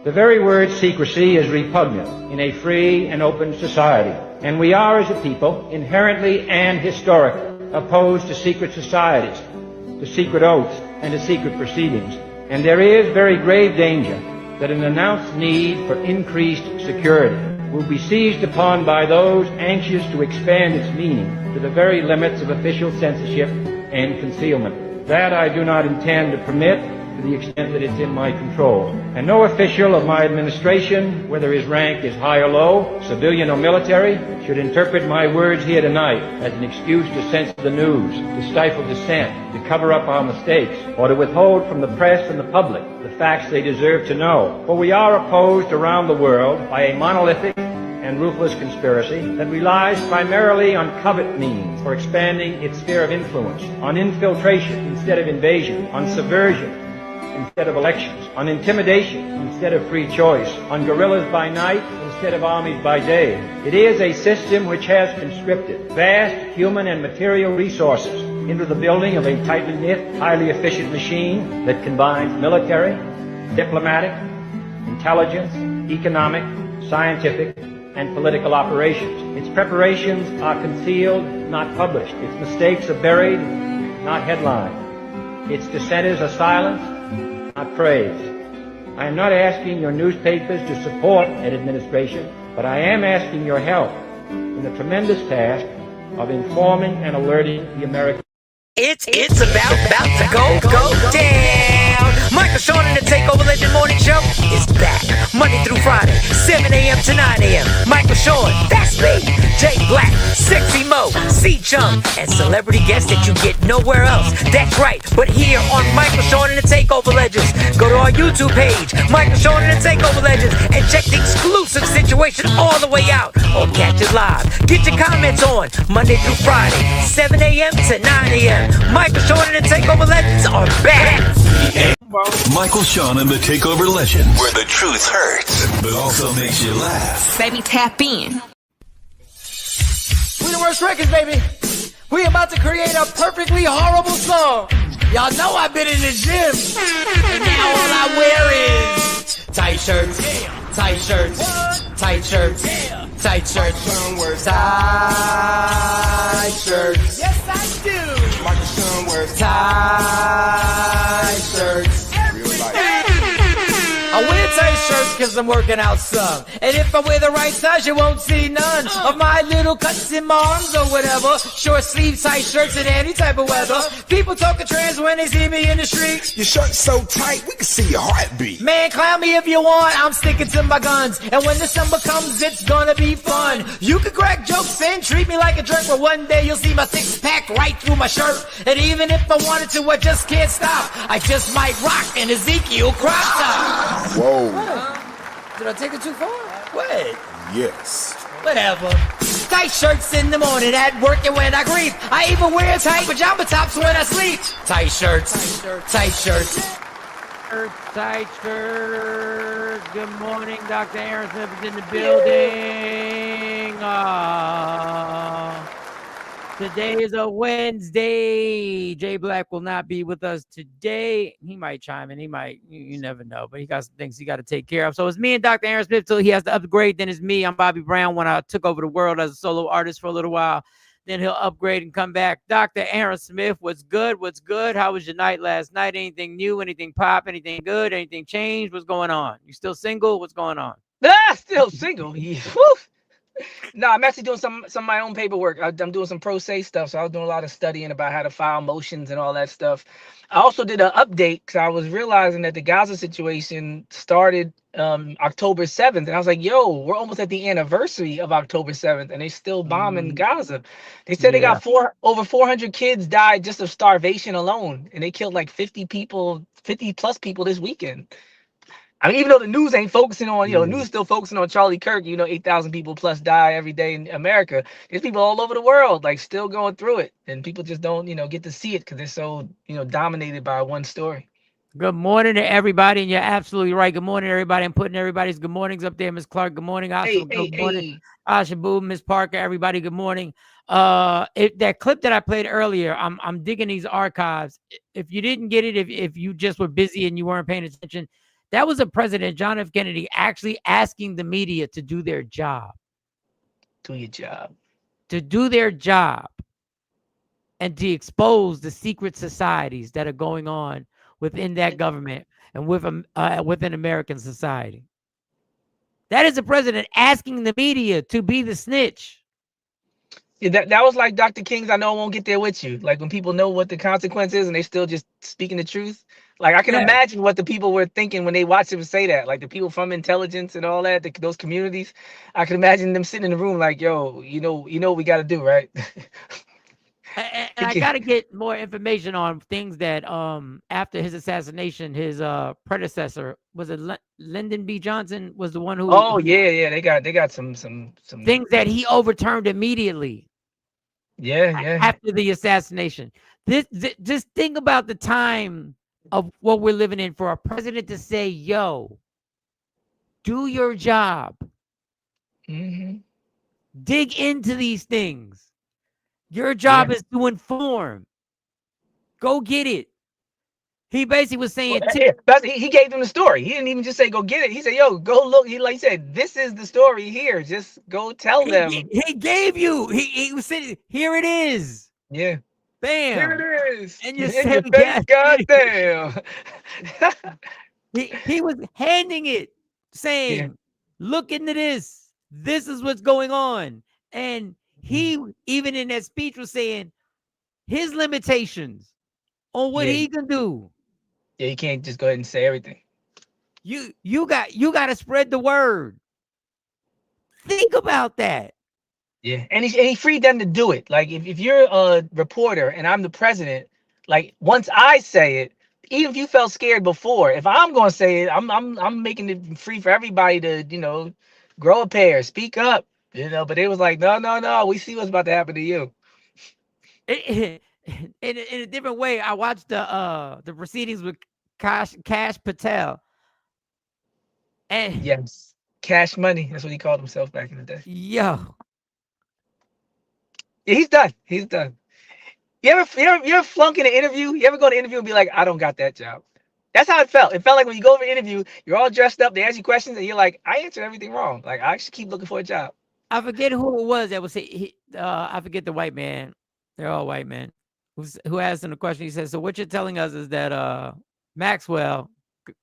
The very word secrecy is repugnant in a free and open society, and we are as a people inherently and historically opposed to secret societies, to secret oaths, and to secret proceedings. And there is very grave danger that an announced need for increased security will be seized upon by those anxious to expand its meaning to the very limits of official censorship and concealment. That I do not intend to permit to the extent that it's in my control. And no official of my administration, whether his rank is high or low, civilian or military, should interpret my words here tonight as an excuse to censor the news, to stifle dissent, to cover up our mistakes, or to withhold from the press and the public the facts they deserve to know. For we are opposed around the world by a monolithic and ruthless conspiracy that relies primarily on covert means for expanding its sphere of influence, on infiltration instead of invasion, on subversion instead of elections, on intimidation instead of free choice, on guerrillas by night instead of armies by day. It is a system which has conscripted vast human and material resources into the building of a tightly knit, highly efficient machine that combines military, diplomatic, intelligence, economic, scientific, and political operations. Its preparations are concealed, not published. Its mistakes are buried, not headlined. Its dissenters are silenced, not praised. I am not asking your newspapers to support an administration, but I am asking your help in the tremendous task of informing and alerting the American. It's about to go down. Michael Sean and the Takeover Legend Morning Show is back Monday through Friday, 7 a.m. to 9 a.m. Michael Sean, that's me. Jay Black, Sexy Mo, C-Chung, and celebrity guests that you get nowhere else. That's right, but here on Michael Sean and the Takeover Legends. Go to our YouTube page, Michael Sean and the Takeover Legends, and check the exclusive situation all the way out. Or catch it live. Get your comments on Monday through Friday, 7 a.m. to 9 a.m. Michael Sean and the Takeover Legends are back. Michael Sean and the Takeover Legends, where the truth hurts, but also makes you laugh. Baby, tap in. We the worst records, baby. We about to create a perfectly horrible song. Y'all know I've been in the gym, and now all I wear is tight shirts, tight shirts, tight shirts, tight shirts, tight shirts. Yes, I do. Michael Sean wears tight shirts. I wear tight shirts because I'm working out some. And if I wear the right size, you won't see none of my little cuts in my arms or whatever. Short sleeve tight shirts in any type of weather. People talking trans when they see me in the street. Your shirt's so tight, we can see your heartbeat. Man, clown me if you want, I'm sticking to my guns. And when December comes, it's gonna be fun. You can crack jokes and treat me like a jerk, but one day you'll see my six-pack right through my shirt. And even if I wanted to, I just can't stop. I just might rock an Ezekiel crop top. Whoa. Did I take it too far? What? Yes. Whatever. Tight shirts in the morning, at work and when I grieve. I even wear tight pajama tops when I sleep. Tight shirts. Tight shirts. Tight shirt. Good morning, Dr. Aaron Smith is in the building. Today is a Wednesday. Jay Black will not be with us today. He might chime in. He might. You never know. But he got some things he got to take care of. So it's me and Dr. Aaron Smith till he has to upgrade. Then it's me. I'm Bobby Brown when I took over the world as a solo artist for a little while. Then he'll upgrade and come back. Dr. Aaron Smith, what's good? What's good? How was your night last night? Anything new? Anything pop? Anything good? Anything changed? What's going on? You still single? What's going on? Still single. Yeah. No, I'm actually doing some of my own paperwork. I'm doing some pro se stuff, so I was doing a lot of studying about how to file motions and all that stuff. I also did an update because I was realizing that the Gaza situation started October 7th, and I was like, yo, we're almost at the anniversary of October 7th, and they still bombing Gaza. They said they got over 400 kids died just of starvation alone, and they killed like 50 plus people this weekend. I mean, even though the news ain't focusing on, the news is still focusing on Charlie Kirk, 8,000 people plus die every day in America. There's people all over the world, like, still going through it. And people just don't, get to see it because they're so, dominated by one story. Good morning to everybody. And you're absolutely right. Good morning, everybody. I'm putting everybody's good mornings up there. Miss Clark, good morning. Asha, good morning. Asha Boo, Miss Parker, everybody, good morning. That clip that I played earlier, I'm digging these archives. If you didn't get it, if you just were busy and you weren't paying attention, That was a president, John F. Kennedy, actually asking the media to do their job. Do your job. To do their job. And to expose the secret societies that are going on within that government and within American society. That is the president asking the media to be the snitch. Yeah, that was like Dr. King's I Know I Won't Get There With You. Like when people know what the consequence is and they still just speaking the truth. Like I can imagine what the people were thinking when they watched him say that. Like the people from intelligence and all that, those communities. I can imagine them sitting in the room like, yo, you know what we got to do, right? And I got to get more information on things that after his assassination, his predecessor, was it Lyndon B. Johnson, was the one who. Oh yeah, they got some things that he overturned immediately. Yeah. After the assassination. Just think about the time of what we're living in for a president to say, yo, do your job. Mm-hmm. Dig into these things. Your job is to inform. Go get it. He basically was saying, he gave them the story. He didn't even just say go get it. He said, yo, go look. He said, this is the story here. Just go tell them. He gave you. He was saying, here it is. Yeah. Bam. Here it is. And you say, goddamn. he was handing it, saying, look into this. This is what's going on. And he, even in that speech, was saying his limitations on what he can do. Yeah, you can't just go ahead and say everything. You got to spread the word. Think about that. Yeah, and he freed them to do it. Like if you're a reporter and I'm the president, like once I say it, even if you felt scared before, if I'm gonna say it, I'm making it free for everybody to grow a pair, speak up, But it was like no, we see what's about to happen to you. In a different way, I watched the proceedings with Cash Patel. And yes, Cash Money. That's what he called himself back in the day. Yo. Yeah, he's done. He's done. You ever flunk in an interview? You ever go to an interview and be like, I don't got that job? That's how it felt. It felt like when you go for an interview, you're all dressed up, they ask you questions, and you're like, I answered everything wrong. Like, I should keep looking for a job. I forget who it was that would say, I forget the white man. They're all white men. Who asked him the question. He said, so what you're telling us is that Maxwell,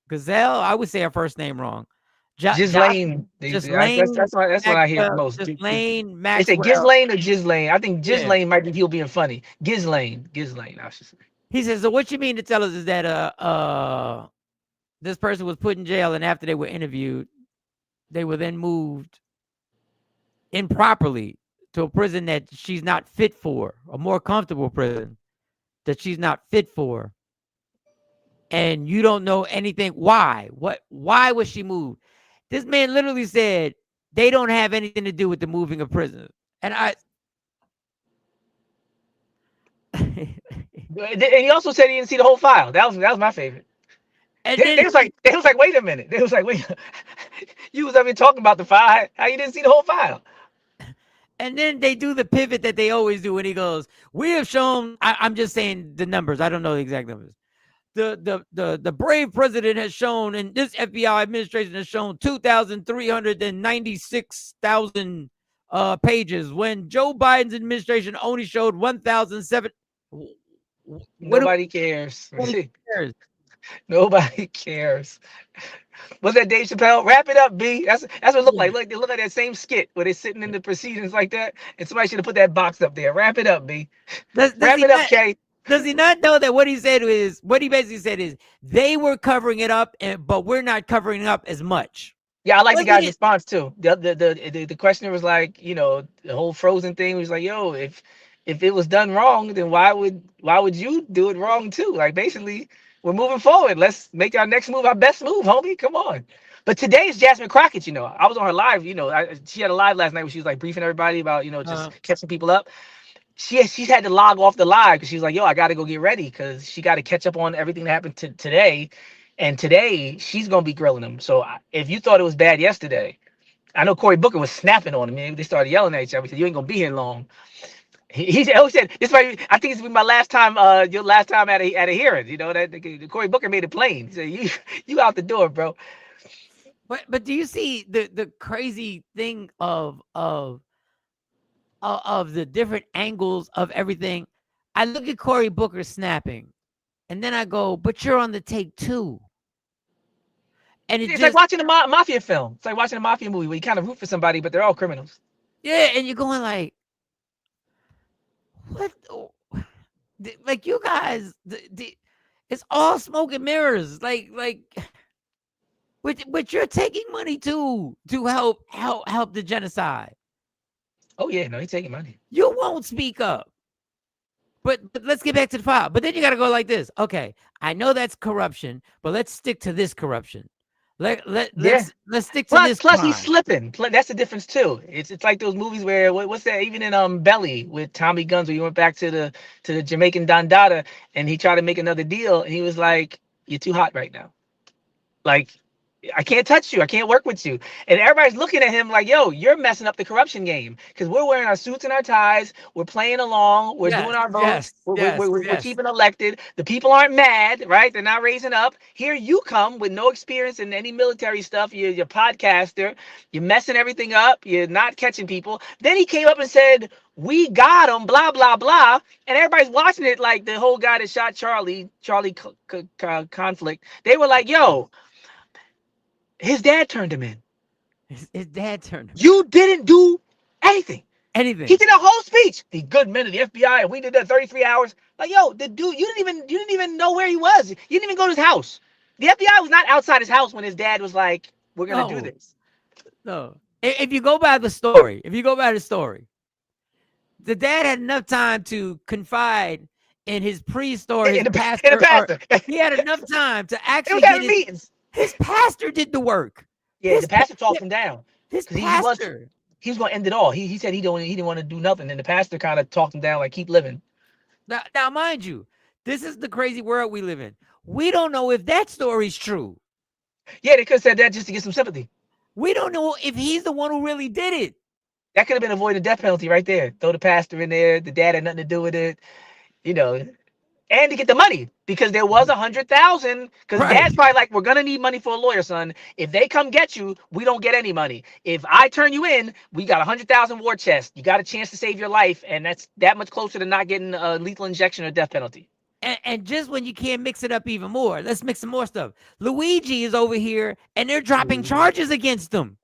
Gazelle, I would say her first name wrong. Ghislaine. That's what I hear most. Ghislaine Maxwell. They say Ghislaine or Ghislaine. I think Ghislaine might be people being funny. Ghislaine, I should say. He says, so what you mean to tell us is that this person was put in jail, and after they were interviewed, they were then moved improperly to a prison that she's not fit for, a more comfortable prison that she's not fit for. And you don't know anything. Why? Why was she moved? This man literally said they don't have anything to do with the moving of prisoners. And and he also said he didn't see the whole file. That was my favorite. And they was like, wait a minute. They was like, wait, you was up here talking about the file. How you didn't see the whole file? And then they do the pivot that they always do when he goes, we have shown, I'm just saying the numbers. I don't know the exact numbers. The brave president has shown, and this FBI administration has shown 2,396,000 pages when Joe Biden's administration only showed 1,007. Nobody cares. Nobody cares. Nobody cares. What's that, Dave Chappelle? Wrap it up, B. That's what it looked like. Look, they look like that same skit where they're sitting in the proceedings like that, and somebody should have put that box up there. Wrap it up, B. Wrap it up, Kay. Does he not know that what he basically said is they were covering it up, but we're not covering it up as much? Yeah, I like the guy's response too. The questioner was like, the whole Frozen thing was like, yo, if it was done wrong, then why would you do it wrong too? Like basically, we're moving forward. Let's make our next move our best move, homie. Come on. But today is Jasmine Crockett. I was on her live. She had a live last night where she was like briefing everybody about just catching people up. She's had to log off the live because she's like, yo, I got to go get ready because she got to catch up on everything that happened today. And today she's going to be grilling them. So if you thought it was bad yesterday, I know Cory Booker was snapping on him. They started yelling at each other. He said, you ain't going to be here long. He always said this might be, I think it's be my last time your last time at a hearing. You know that Cory Booker made it plain. He said you out the door, bro. But do you see the crazy thing of the different angles of everything? I look at Cory Booker snapping, and then I go, but you're on the take too. And It's like watching a mafia film. It's like watching a mafia movie where you kind of root for somebody, but they're all criminals. Yeah, and you're going like, what? Like you guys, it's all smoke and mirrors. Like, but you're taking money too to help the genocide. Oh yeah, no, he's taking money. You won't speak up. But let's get back to the file. But then you got to go like this. Okay, I know that's corruption, but let's stick to this corruption. Let's stick to this. Plus, he's slipping. That's the difference too. It's like those movies where what's that? Even in Belly with Tommy Guns, where he went back to the Jamaican Don Dada and he tried to make another deal, and he was like, "You're too hot right now. Like, I can't touch you. I can't work with you." And everybody's looking at him like, "Yo, you're messing up the corruption game." Because we're wearing our suits and our ties. We're playing along. We're doing our votes. We're keeping elected. The people aren't mad, right? They're not raising up. Here you come with no experience in any military stuff. You're a podcaster. You're messing everything up. You're not catching people. Then he came up and said, "We got him, blah, blah, blah." And everybody's watching it like the whole guy that shot Charlie Conflict. They were like, "Yo, his dad turned him in. His dad turned him. You didn't do anything. Anything. He did a whole speech. The good men of the FBI, and we did that 33 hours. Like, yo, the dude, you didn't even know where he was. You didn't even go to his house. The FBI was not outside his house when his dad was like, "We're gonna do this." No. If you go by the story, the dad had enough time to confide in his priest or his pastor. He had enough time to actually get meetings. His pastor did the work. Yeah, the pastor talked him down. His pastor. He was going to end it all. He said he didn't want to do nothing, and the pastor kind of talked him down, like, keep living. Now, mind you, this is the crazy world we live in. We don't know if that story's true. Yeah, they could have said that just to get some sympathy. We don't know if he's the one who really did it. That could have been avoided death penalty right there. Throw the pastor in there. The dad had nothing to do with it. You know. And to get the money, because there was 100,000. Because Dad's probably like, "We're gonna need money for a lawyer, son. If they come get you, we don't get any money. If I turn you in, we got 100,000 war chest. You got a chance to save your life, and that's that much closer to not getting a lethal injection or death penalty." And just when you can't mix it up even more, let's mix some more stuff. Luigi is over here, and they're dropping charges against him.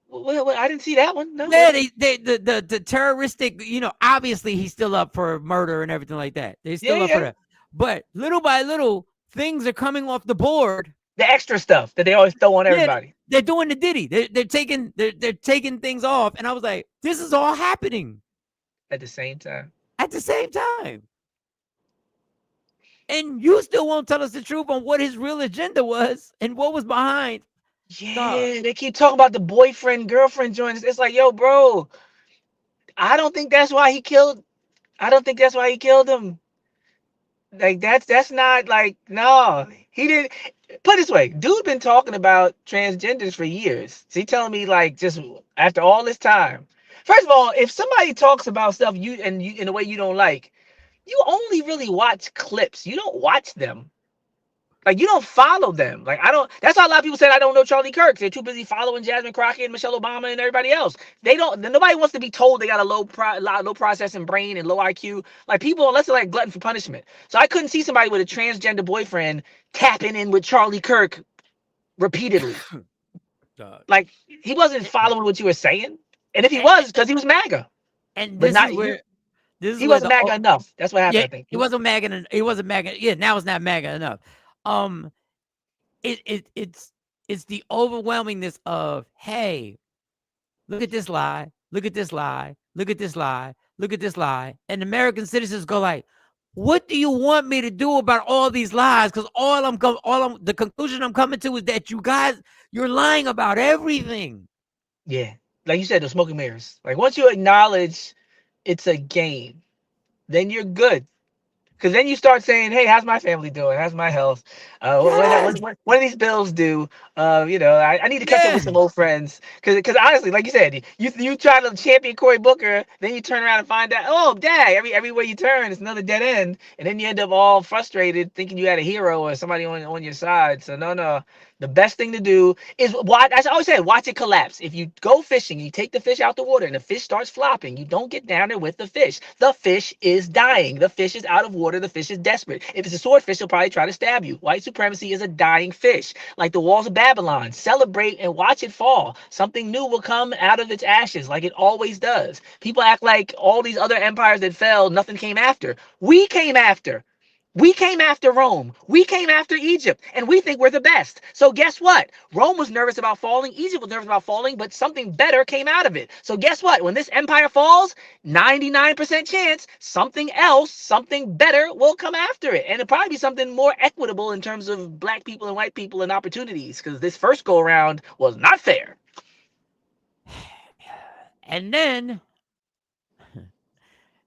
Well, I didn't see that one. No. Yeah, the terroristic, obviously he's still up for murder and everything like that. They're still up for that. But little by little, things are coming off the board. The extra stuff that they always throw on everybody. They're doing the Diddy. They're taking things off. And I was like, this is all happening. At the same time. And you still won't tell us the truth on what his real agenda was and what was behind. Yeah, they keep talking about the boyfriend, girlfriend joints. It's like, yo, bro, I don't think that's why he killed him. Like, that's not like, no, he didn't. Put it this way, dude been talking about transgenders for years. So he telling me, like, just after all this time. First of all, if somebody talks about stuff you in a way you don't like, you only really watch clips. You don't watch them. Like, you don't follow them. Like, I don't. That's why a lot of people said I don't know Charlie Kirk. They're too busy following Jasmine Crockett and Michelle Obama and everybody else. They don't. Nobody wants to be told they got a low processing brain and low IQ. Like, people, unless they're like glutton for punishment. So I couldn't see somebody with a transgender boyfriend tapping in with Charlie Kirk repeatedly. Like, he wasn't following what you were saying. And if he was, because he was MAGA. And but not where. He wasn't MAGA enough. That's what happened. Yeah, I think he wasn't MAGA. He wasn't MAGA. Yeah, now it's not MAGA enough. It's the overwhelmingness of, hey, look at this lie, look at this lie, look at this lie, look at this lie, and American citizens go like, what do you want me to do about all these lies? Because the conclusion I'm coming to is that you're lying about everything. Yeah, like you said, the smoke and mirrors. Like, once you acknowledge it's a game, then you're good. Because then you start saying, "Hey, how's my family doing? How's my health? Yes. When do these bills due? I need to catch up with Yeah. some old friends." Because honestly, like you said, you try to champion Cory Booker, then you turn around and find out, oh, dang, everywhere you turn, it's another dead end, and then you end up all frustrated, thinking you had a hero or somebody on your side. So no. The best thing to do is watch. As I always say, watch it collapse. If you go fishing, you take the fish out the water, and the fish starts flopping. You don't get down there with the fish. The fish is dying. The fish is out of water. The fish is desperate. If it's a swordfish, he'll probably try to stab you. White supremacy is a dying fish, like the walls of Babylon. Celebrate and watch it fall. Something new will come out of its ashes, like it always does. People act like all these other empires that fell, nothing came after. We came after. We came after Rome. We came after Egypt, and we think we're the best. So guess what? Rome was nervous about falling. Egypt was nervous about falling, but something better came out of it. So guess what? When this empire falls, 99% chance something else, something better will come after it. And it'll probably be something more equitable in terms of black people and white people and opportunities, because this first go around was not fair. And then,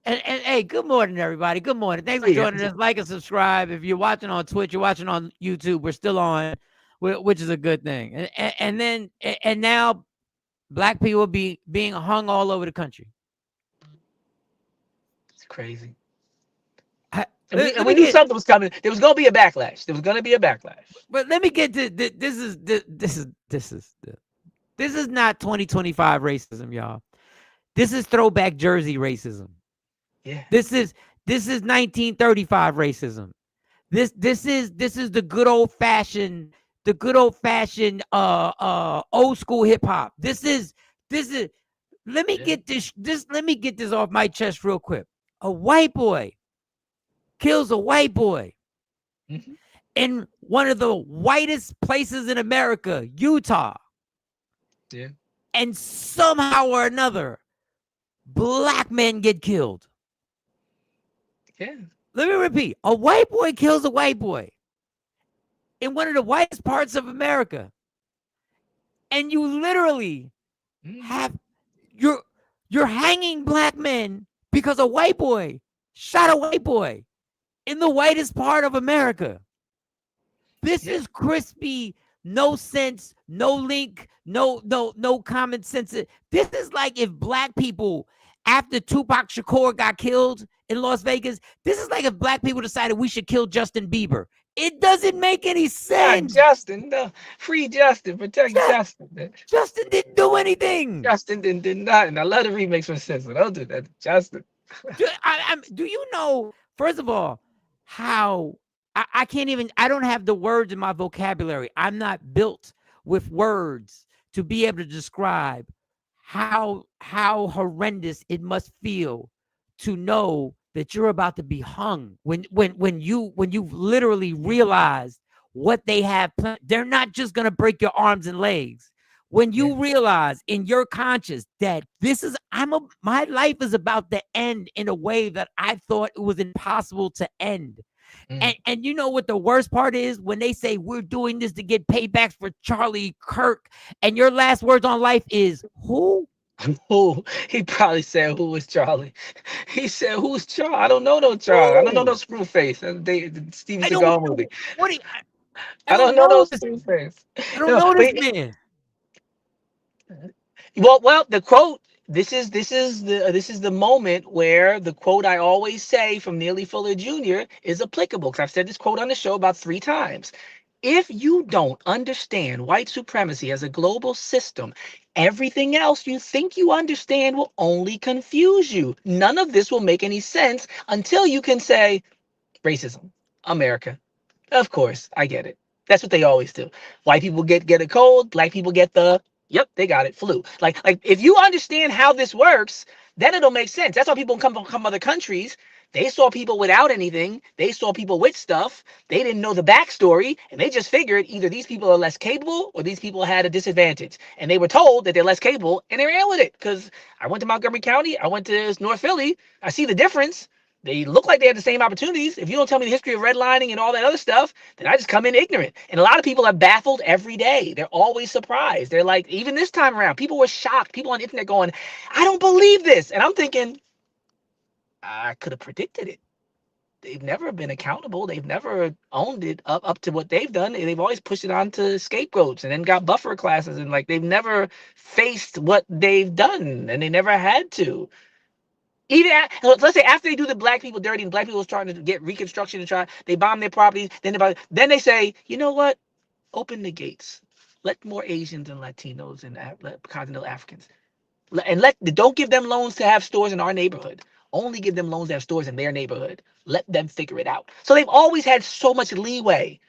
and hey, good morning, everybody. Good morning. Thanks for Yeah. joining us. Like and subscribe. If you're watching on Twitch, you're watching on YouTube, we're still on, which is a good thing. And now black people being hung all over the country. It's crazy. Let And me we knew get, something was coming. There was going to be a backlash. There was going to be a backlash. but let me get to this is not 2025 racism, y'all. This is throwback Jersey racism. Yeah. This is 1935 racism. This is the good old fashioned old school hip hop. This is let me get this off my chest real quick. A white boy kills a white boy Mhm. in one of the whitest places in America, Utah. Yeah. And somehow or another, black men get killed. Yeah. Let me repeat. A white boy kills a white boy in one of the whitest parts of America. And you literally have you're hanging black men because a white boy shot a white boy in the whitest part of America. This is crispy, no sense, no link, no common sense. This is like if black people, after Tupac Shakur got killed in Las Vegas, this is like if black people decided we should kill Justin Bieber. It doesn't make any sense. Justin, no. Free Justin, protect Justin. Man. Justin didn't do anything. Justin did not, and I love the remix for sense. So don't do that, Justin. Do you know, first of all, how I can't even, I don't have the words in my vocabulary. I'm not built with words to be able to describe how horrendous it must feel to know that you're about to be hung when you've literally realized what they have planned. They're not just going to break your arms and legs. When you realize in your conscience that my life is about to end in a way that I thought it was impossible to end. And you know what the worst part is? When they say we're doing this to get paybacks for Charlie Kirk, and your last words on life is who? Who? He probably said, "Who is Charlie?" He said, "Who's Charlie? I don't know no Charlie. I don't know no Screwface." The Steven Seagal movie. I don't know no Screwface. I don't know this man. Well, the quote. This is the moment where the quote I always say from Neely Fuller Jr. is applicable, because I've said this quote on the show about 3 times. If you don't understand white supremacy as a global system, everything else you think you understand will only confuse you. None of this will make any sense until you can say, racism, America. Of course, I get it. That's what they always do. White people get a cold, black people get yep, they got it, flu. Like if you understand how this works, then it'll make sense. That's why people come from other countries. They saw people without anything. They saw people with stuff. They didn't know the backstory, and they just figured either these people are less capable or these people had a disadvantage. And they were told that they're less capable, and they ran with it. Because I went to Montgomery County, I went to North Philly. I see the difference. They look like they have the same opportunities. If you don't tell me the history of redlining and all that other stuff, then I just come in ignorant. And a lot of people are baffled every day. They're always surprised. They're like, even this time around, people were shocked. People on the internet going, I don't believe this. And I'm thinking, I could have predicted it. they've never been accountable. They've never owned it up to what they've done. They've always pushed it onto scapegoats and then got buffer classes, and like they've never faced what they've done, and they never had to. Even let's say after they do the black people dirty and black people was trying to get reconstruction and they bomb their properties, then they say, you know what? Open the gates. Let more Asians and Latinos and continental Africans. And don't give them loans to have stores in our neighborhood. Only give them loans to have stores in their neighborhood. Let them figure it out. So they've always had so much leeway.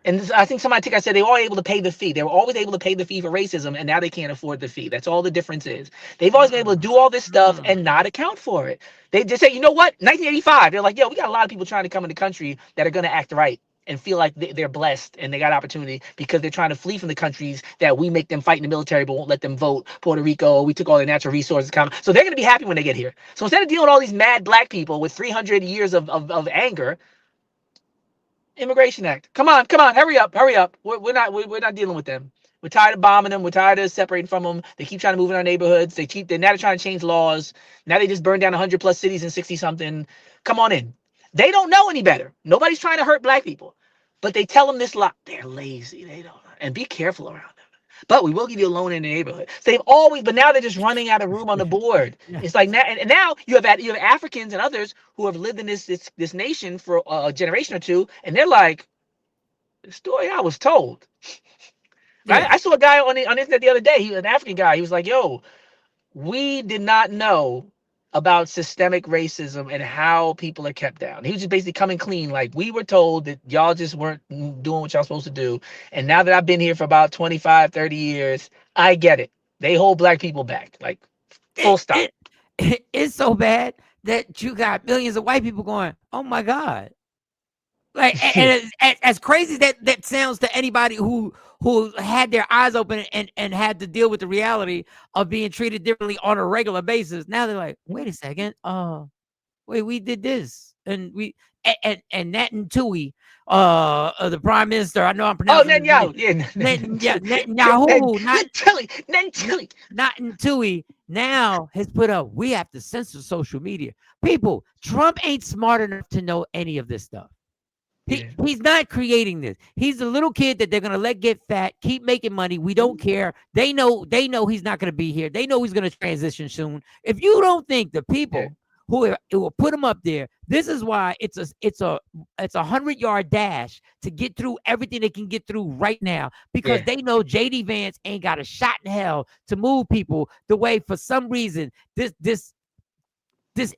And I think I said they were all able to pay the fee. They were always able to pay the fee for racism, and now they can't afford the fee. That's all the difference is. They've always been able to do all this stuff and not account for it. They just say, you know what? 1985, they're like, yo, we got a lot of people trying to come in the country that are going to act right and feel like they're blessed and they got opportunity because they're trying to flee from the countries that we make them fight in the military but won't let them vote. Puerto Rico, we took all their natural resources. So they're going to be happy when they get here. So instead of dealing with all these mad black people with 300 years of anger, Immigration Act. Come on, hurry up. We're not dealing with them. We're tired of bombing them. We're tired of separating from them. They keep trying to move in our neighborhoods. They're now trying to change laws. Now they just burned down 100 plus cities in 60 something. Come on in. They don't know any better. Nobody's trying to hurt black people, but they tell them this lot. They're lazy. They don't. And be careful around them. But we will give you a loan in the neighborhood. So but now they're just running out of room on the board. Yeah. It's like now, and now you have Africans and others who have lived in this nation for a generation or two, and they're like, the story I was told. Yeah. I saw a guy on the internet the other day. He was an African guy. He was like, yo, we did not know about systemic racism and how people are kept down. He was just basically coming clean. Like, we were told that y'all just weren't doing what y'all supposed to do. And now that I've been here for about 25, 30 years, I get it. They hold black people back. Like, full stop. It's so bad that you got millions of white people going, oh my God. Like, and as crazy that sounds to anybody who had their eyes open and had to deal with the reality of being treated differently on a regular basis. Now they're like, wait a second, wait, we did this, and we and Nat and Tui, the prime minister. I know I'm pronouncing. Oh, Netanyahu, Netanyahu, not Tui. Now has put up. We have to censor social media. People, Trump ain't smart enough to know any of this stuff. He's not creating this. He's the little kid that they're gonna let get fat, keep making money. We don't care. They know he's not gonna be here. They know he's gonna transition soon. If you don't think the people who will put him up there, this is why it's a 100-yard dash to get through everything they can get through right now, because they know JD Vance ain't got a shot in hell to move people the way for some reason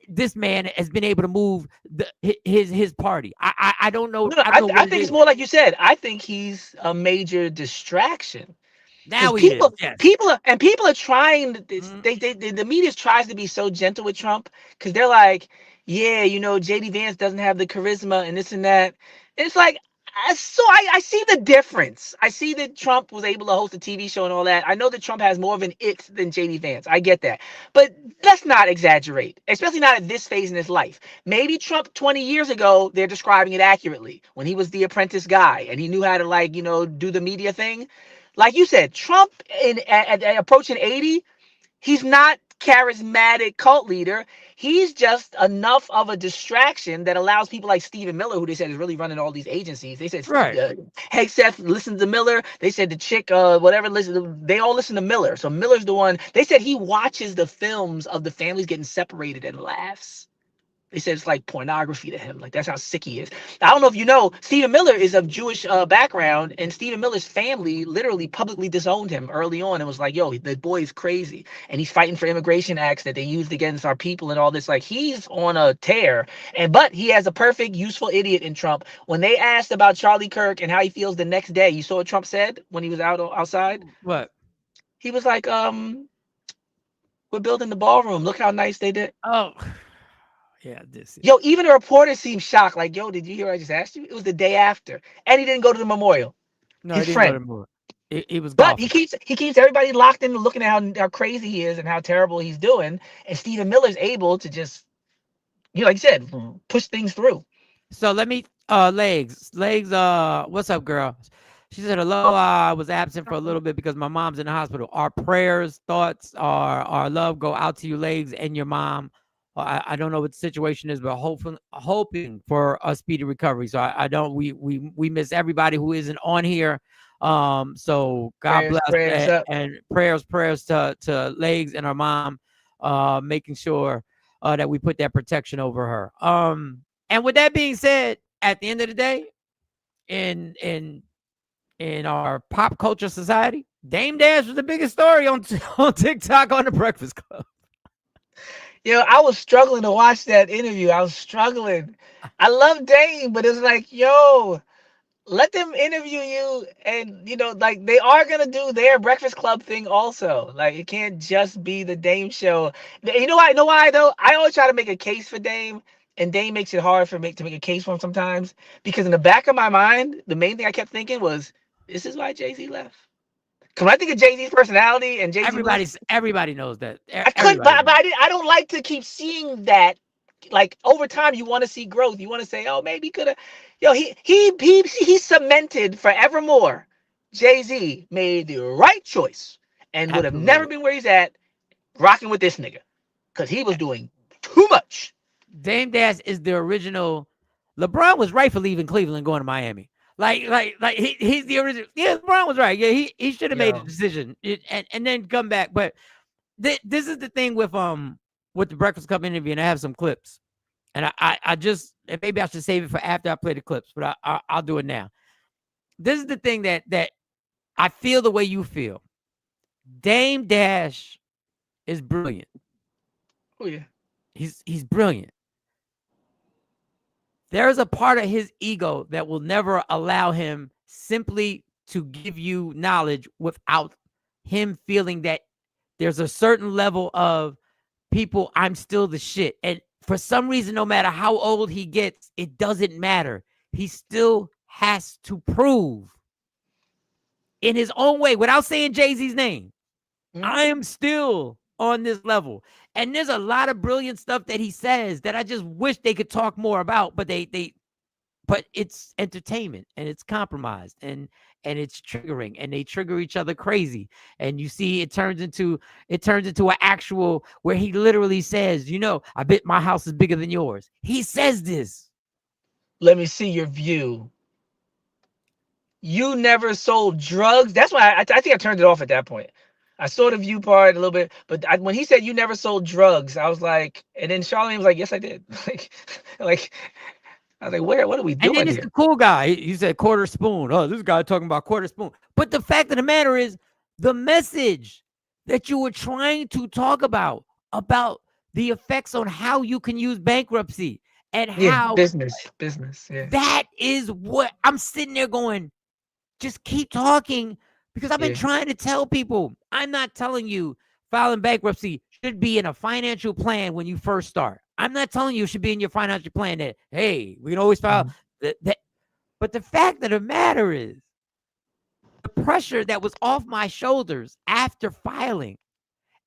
this man has been able to move his party. I don't know. I think it's more like you said. I think he's a major distraction. Now people are trying. The media tries to be so gentle with Trump because they're like, yeah, JD Vance doesn't have the charisma and this and that. And it's like, so I see the difference. I see that Trump was able to host a TV show and all that. I know that Trump has more of an it than JD Vance. I get that. But let's not exaggerate, especially not at this phase in his life. Maybe Trump 20 years ago, they're describing it accurately when he was the apprentice guy and he knew how to do the media thing. Like you said, Trump at approaching 80, he's not charismatic cult leader. He's just enough of a distraction that allows people like Stephen Miller, who they said is really running all these agencies. They said, hey, Seth, listen to Miller. They said the chick, whatever, they all listen to Miller. So Miller's the one. They said he watches the films of the families getting separated and laughs. They said it's like pornography to him. Like, that's how sick he is. I don't know if you know, Stephen Miller is of Jewish background, and Stephen Miller's family literally publicly disowned him early on and was like, yo, the boy is crazy. And he's fighting for immigration acts that they used against our people and all this. Like, he's on a tear. But he has a perfect, useful idiot in Trump. When they asked about Charlie Kirk and how he feels the next day, you saw what Trump said when he was outside? What? He was like, we're building the ballroom. Look how nice they did. Oh, yeah, even the reporter seemed shocked. Like, yo, did you hear I just asked you? It was the day after, and he didn't go to the memorial. No, his he friend. didn't go to the memorial. He was. But he keeps everybody locked in, looking at how crazy he is and how terrible he's doing. And Stephen Miller's able to just, like you said, push things through. So let me, legs. What's up, girl? She said, hello, I was absent for a little bit because my mom's in the hospital. Our prayers, thoughts, our love go out to you, Legs, and your mom. I don't know what the situation is, but hoping for a speedy recovery. So I don't. We miss everybody who isn't on here. So God Prayers bless up. and prayers to Legs and her mom, making sure that we put that protection over her. And with that being said, at the end of the day, in our pop culture society, Dame Dash was the biggest story on TikTok on the Breakfast Club. I was struggling to watch that interview. I was struggling. I love Dame, but it's like, yo, let them interview you, and like they are gonna do their Breakfast Club thing also. Like it can't just be the Dame show. You know why? Know why though? I always try to make a case for Dame, and Dame makes it hard for me to make a case for him sometimes, because in the back of my mind, the main thing I kept thinking was, this is why Jay-Z left. Because when I think of Jay-Z's personality and Jay-Z moves, Everybody knows that. I couldn't, Everybody knows. I don't like to keep seeing that. Like over time, you want to see growth. You want to say, oh, maybe could have. He cemented forevermore. Jay-Z made the right choice and would have never Absolutely. been where he's at, rocking with this nigga, because he was doing too much. Dame Dash is the original. LeBron was right for leaving Cleveland, going to Miami. He's the original. Yeah, LeBron was right. Yeah, he should have made a decision and then come back. But this is the thing with the Breakfast Club interview, and I have some clips, and I just, and maybe I should save it for after I play the clips, but I'll do it now. This is the thing that I feel the way you feel. Dame Dash is brilliant. Oh yeah, he's brilliant. There's a part of his ego that will never allow him simply to give you knowledge without him feeling that there's a certain level of people, I'm still the shit. And for some reason, no matter how old he gets, it doesn't matter. He still has to prove in his own way, without saying Jay-Z's name, I am still on this level. And there's a lot of brilliant stuff that he says that I just wish they could talk more about, but but it's entertainment and it's compromised and it's triggering, and they trigger each other crazy. And you see it turns into an actual where he literally says, I bet my house is bigger than yours. He says this. Let me see your view. You never sold drugs. That's why I think I turned it off at that point. I saw the view part a little bit, but when he said you never sold drugs, I was like, and then Charlamagne was like, yes, I did. like I was like, what are we doing and then it's here? the cool guy. He said quarter spoon. Oh, this guy talking about quarter spoon. But the fact of the matter is, the message that you were trying to talk about the effects on how you can use bankruptcy and how business. Yeah. That is what I'm sitting there going, just keep talking, because I've been trying to tell people. I'm not telling you filing bankruptcy should be in a financial plan when you first start. I'm not telling you it should be in your financial plan that, hey, we can always file that. But the fact of the matter is, the pressure that was off my shoulders after filing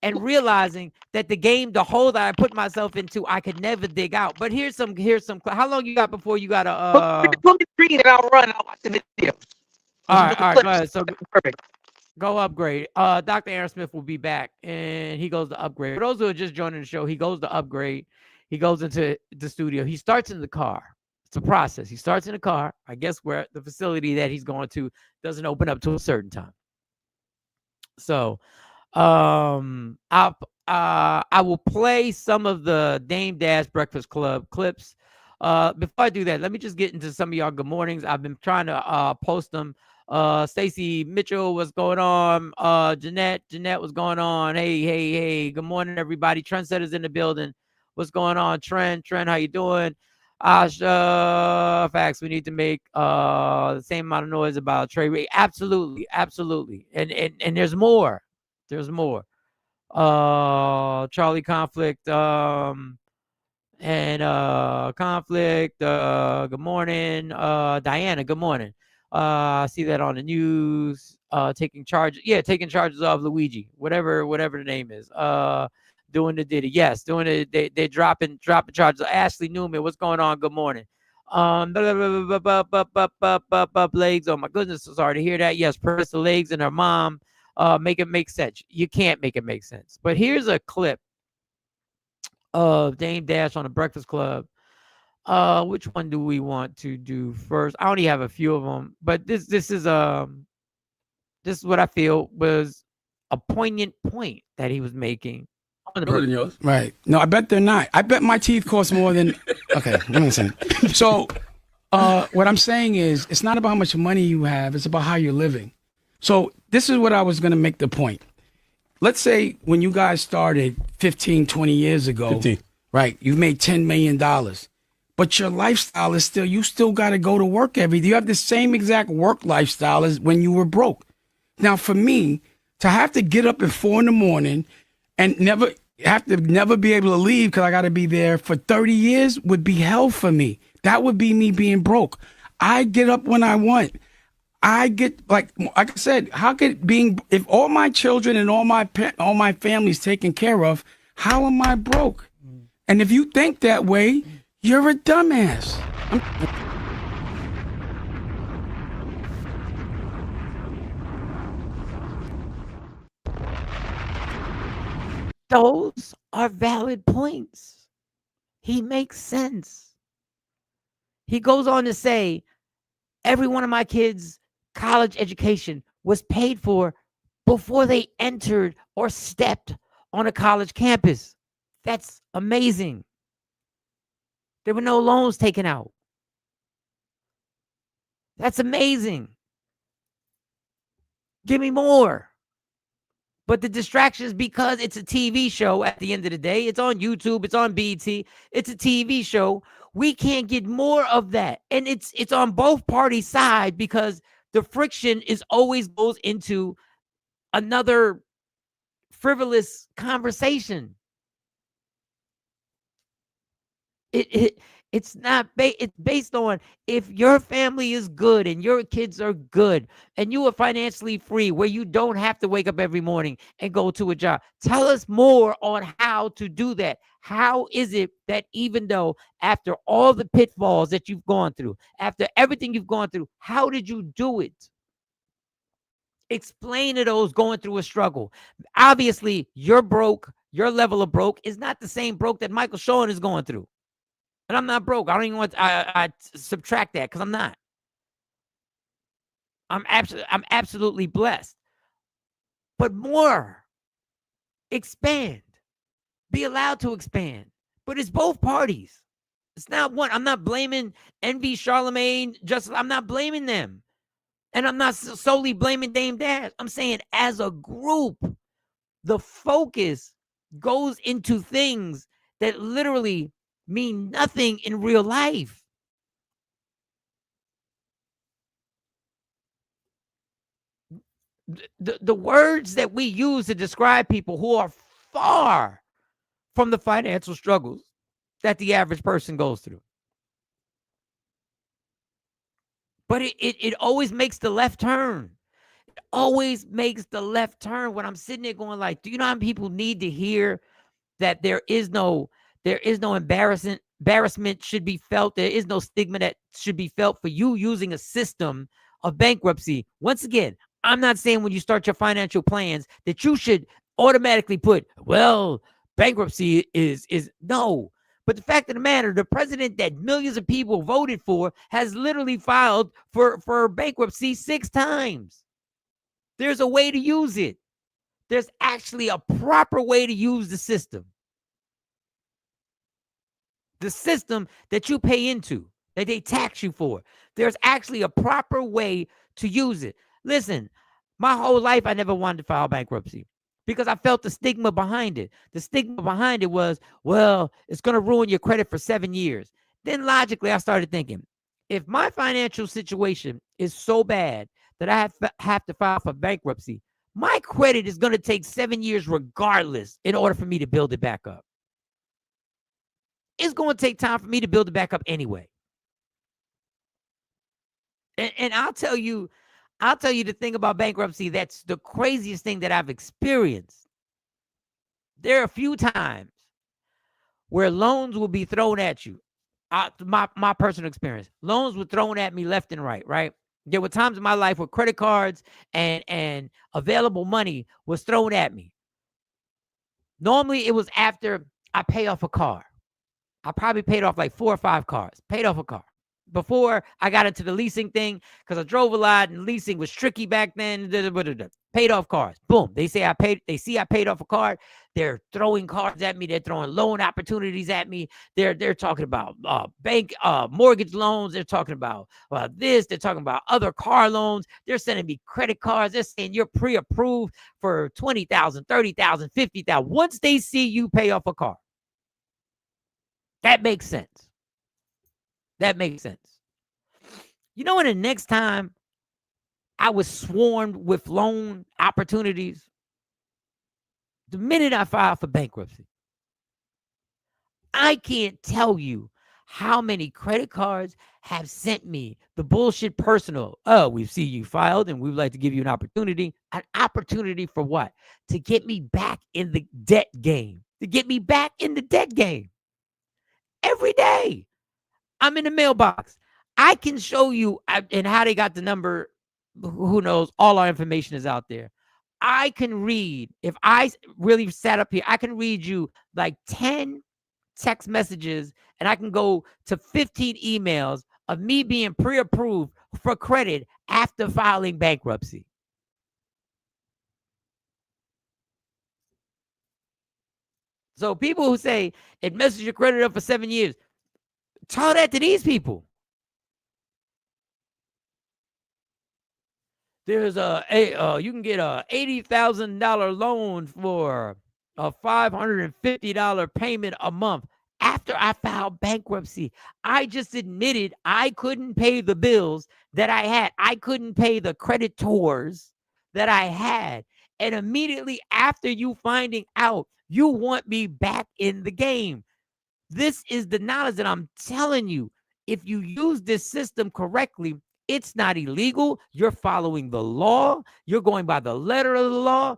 and realizing that the hole that I put myself into, I could never dig out. But here's some. How long you got before you got to? Put me screen and I'll run. I'll watch the videos. All right, go ahead. So perfect. Go upgrade. Dr. Aaron Smith will be back, and he goes to upgrade. For those who are just joining the show, he goes to upgrade. He goes into the studio. He starts in the car. It's a process. He starts in the car. I guess where the facility that he's going to doesn't open up to a certain time. So, I will play some of the Dame Dash Breakfast Club clips. Before I do that, let me just get into some of y'all good mornings. I've been trying to post them. Stacy Mitchell, what's going on? Jeanette, what's going on? Hey, good morning, everybody. Trendsetter's in the building. What's going on? Trend, how you doing? Asha, facts, we need to make the same amount of noise about trade rate. Absolutely. And there's more. Charlie Conflict, Conflict, good morning. Diana, good morning. I see that on the news. Taking charges of Luigi, whatever the name is. Doing the Diddy. Yes, doing it. They're dropping charges. Ashley Newman, what's going on? Good morning. Legs. Oh my goodness, sorry to hear that. Yes, press the Legs and her mom. Make it make sense. You can't make it make sense. But here's a clip of Dame Dash on the Breakfast Club. Which one do we want to do first? I only have a few of them, but this is what I feel was a poignant point that he was making on the Better than yours. Right. No, I bet they're not. I bet my teeth cost more than. Okay, let me listen. So, what I'm saying is, it's not about how much money you have, it's about how you're living. So, this is what I was going to make the point. Let's say when you guys started 15, 20 years ago, 15. Right, you made $10 million. But your lifestyle is still, you still got to go to work every day. You have the same exact work lifestyle as when you were broke. Now, for me, to have to get up at 4 a.m. and never be able to leave because I got to be there for 30 years would be hell for me. That would be me being broke. I get up when I want. I get, like I said, how could if all my children and all my family's taken care of, how am I broke? And if you think that way, you're a dumbass. Those are valid points. He makes sense. He goes on to say, every one of my kids' college education was paid for before they entered or stepped on a college campus. That's amazing. There were no loans taken out. That's amazing. Give me more. But the distraction is because it's a TV show at the end of the day. It's on YouTube. It's on BET. It's a TV show. We can't get more of that. And it's on both parties' side because the friction is always goes into another frivolous conversation. It's not it's based on if your family is good and your kids are good and you are financially free where you don't have to wake up every morning and go to a job. Tell us more on how to do that. How is it that even though after all the pitfalls that you've gone through, after everything you've gone through, how did you do it? Explain to those going through a struggle. Obviously, you're broke. Your level of broke is not the same broke that Michael Sean is going through. And I'm not broke. I don't even want I subtract that because I'm not. I'm absolutely blessed. But more. Expand. Be allowed to expand. But it's both parties. It's not one. I'm not blaming Envy, Charlemagne, Justice. I'm not blaming them. And I'm not solely blaming Dame Dash. I'm saying as a group, the focus goes into things that literally mean nothing in real life. The words that we use to describe people who are far from the financial struggles that the average person goes through. But it always makes the left turn. It always makes the left turn when I'm sitting there going like, do you know how many people need to hear that there is no embarrassment should be felt. There is no stigma that should be felt for you using a system of bankruptcy. Once again, I'm not saying when you start your financial plans that you should automatically put, well, bankruptcy is no. But the fact of the matter, the president that millions of people voted for has literally filed for bankruptcy 6 times. There's a way to use it. There's actually a proper way to use the system. The system that you pay into, that they tax you for. There's actually a proper way to use it. Listen, my whole life, I never wanted to file bankruptcy because I felt the stigma behind it. The stigma behind it was, well, it's going to ruin your credit for 7 years. Then logically, I started thinking, if my financial situation is so bad that I have to file for bankruptcy, my credit is going to take 7 years regardless in order for me to build it back up. It's going to take time for me to build it back up anyway. And I'll tell you the thing about bankruptcy that's the craziest thing that I've experienced. There are a few times where loans will be thrown at you. My personal experience. Loans were thrown at me left and right? There were times in my life where credit cards and available money was thrown at me. Normally, it was after I pay off a car. I probably paid off like 4 or 5 cars. Paid off a car before I got into the leasing thing because I drove a lot and leasing was tricky back then. Paid off cars. Boom. They see I paid off a car. They're throwing cards at me. They're throwing loan opportunities at me. They're talking about bank mortgage loans. They're talking about this. They're talking about other car loans. They're sending me credit cards. They're saying you're pre-approved for $20,000, $30,000, $50,000. Once they see you pay off a car, that makes sense. That makes sense. You know, when the next time I was swarmed with loan opportunities, the minute I filed for bankruptcy, I can't tell you how many credit cards have sent me the bullshit personal. Oh, we see you filed and we would like to give you an opportunity. An opportunity for what? To get me back in the debt game. To get me back in the debt game. Every day. I'm in the mailbox. I can show you and how they got the number. Who knows? All our information is out there. I can read. If I really sat up here, I can read you like 10 text messages and I can go to 15 emails of me being pre-approved for credit after filing bankruptcy. So people who say it messes your credit up for 7 years, tell that to these people. There's you can get a $80,000 loan for a $550 payment a month after I filed bankruptcy. I just admitted I couldn't pay the bills that I had. I couldn't pay the creditors that I had. And immediately after you finding out, you want me back in the game. This is the knowledge that I'm telling you. If you use this system correctly, it's not illegal. You're following the law. You're going by the letter of the law.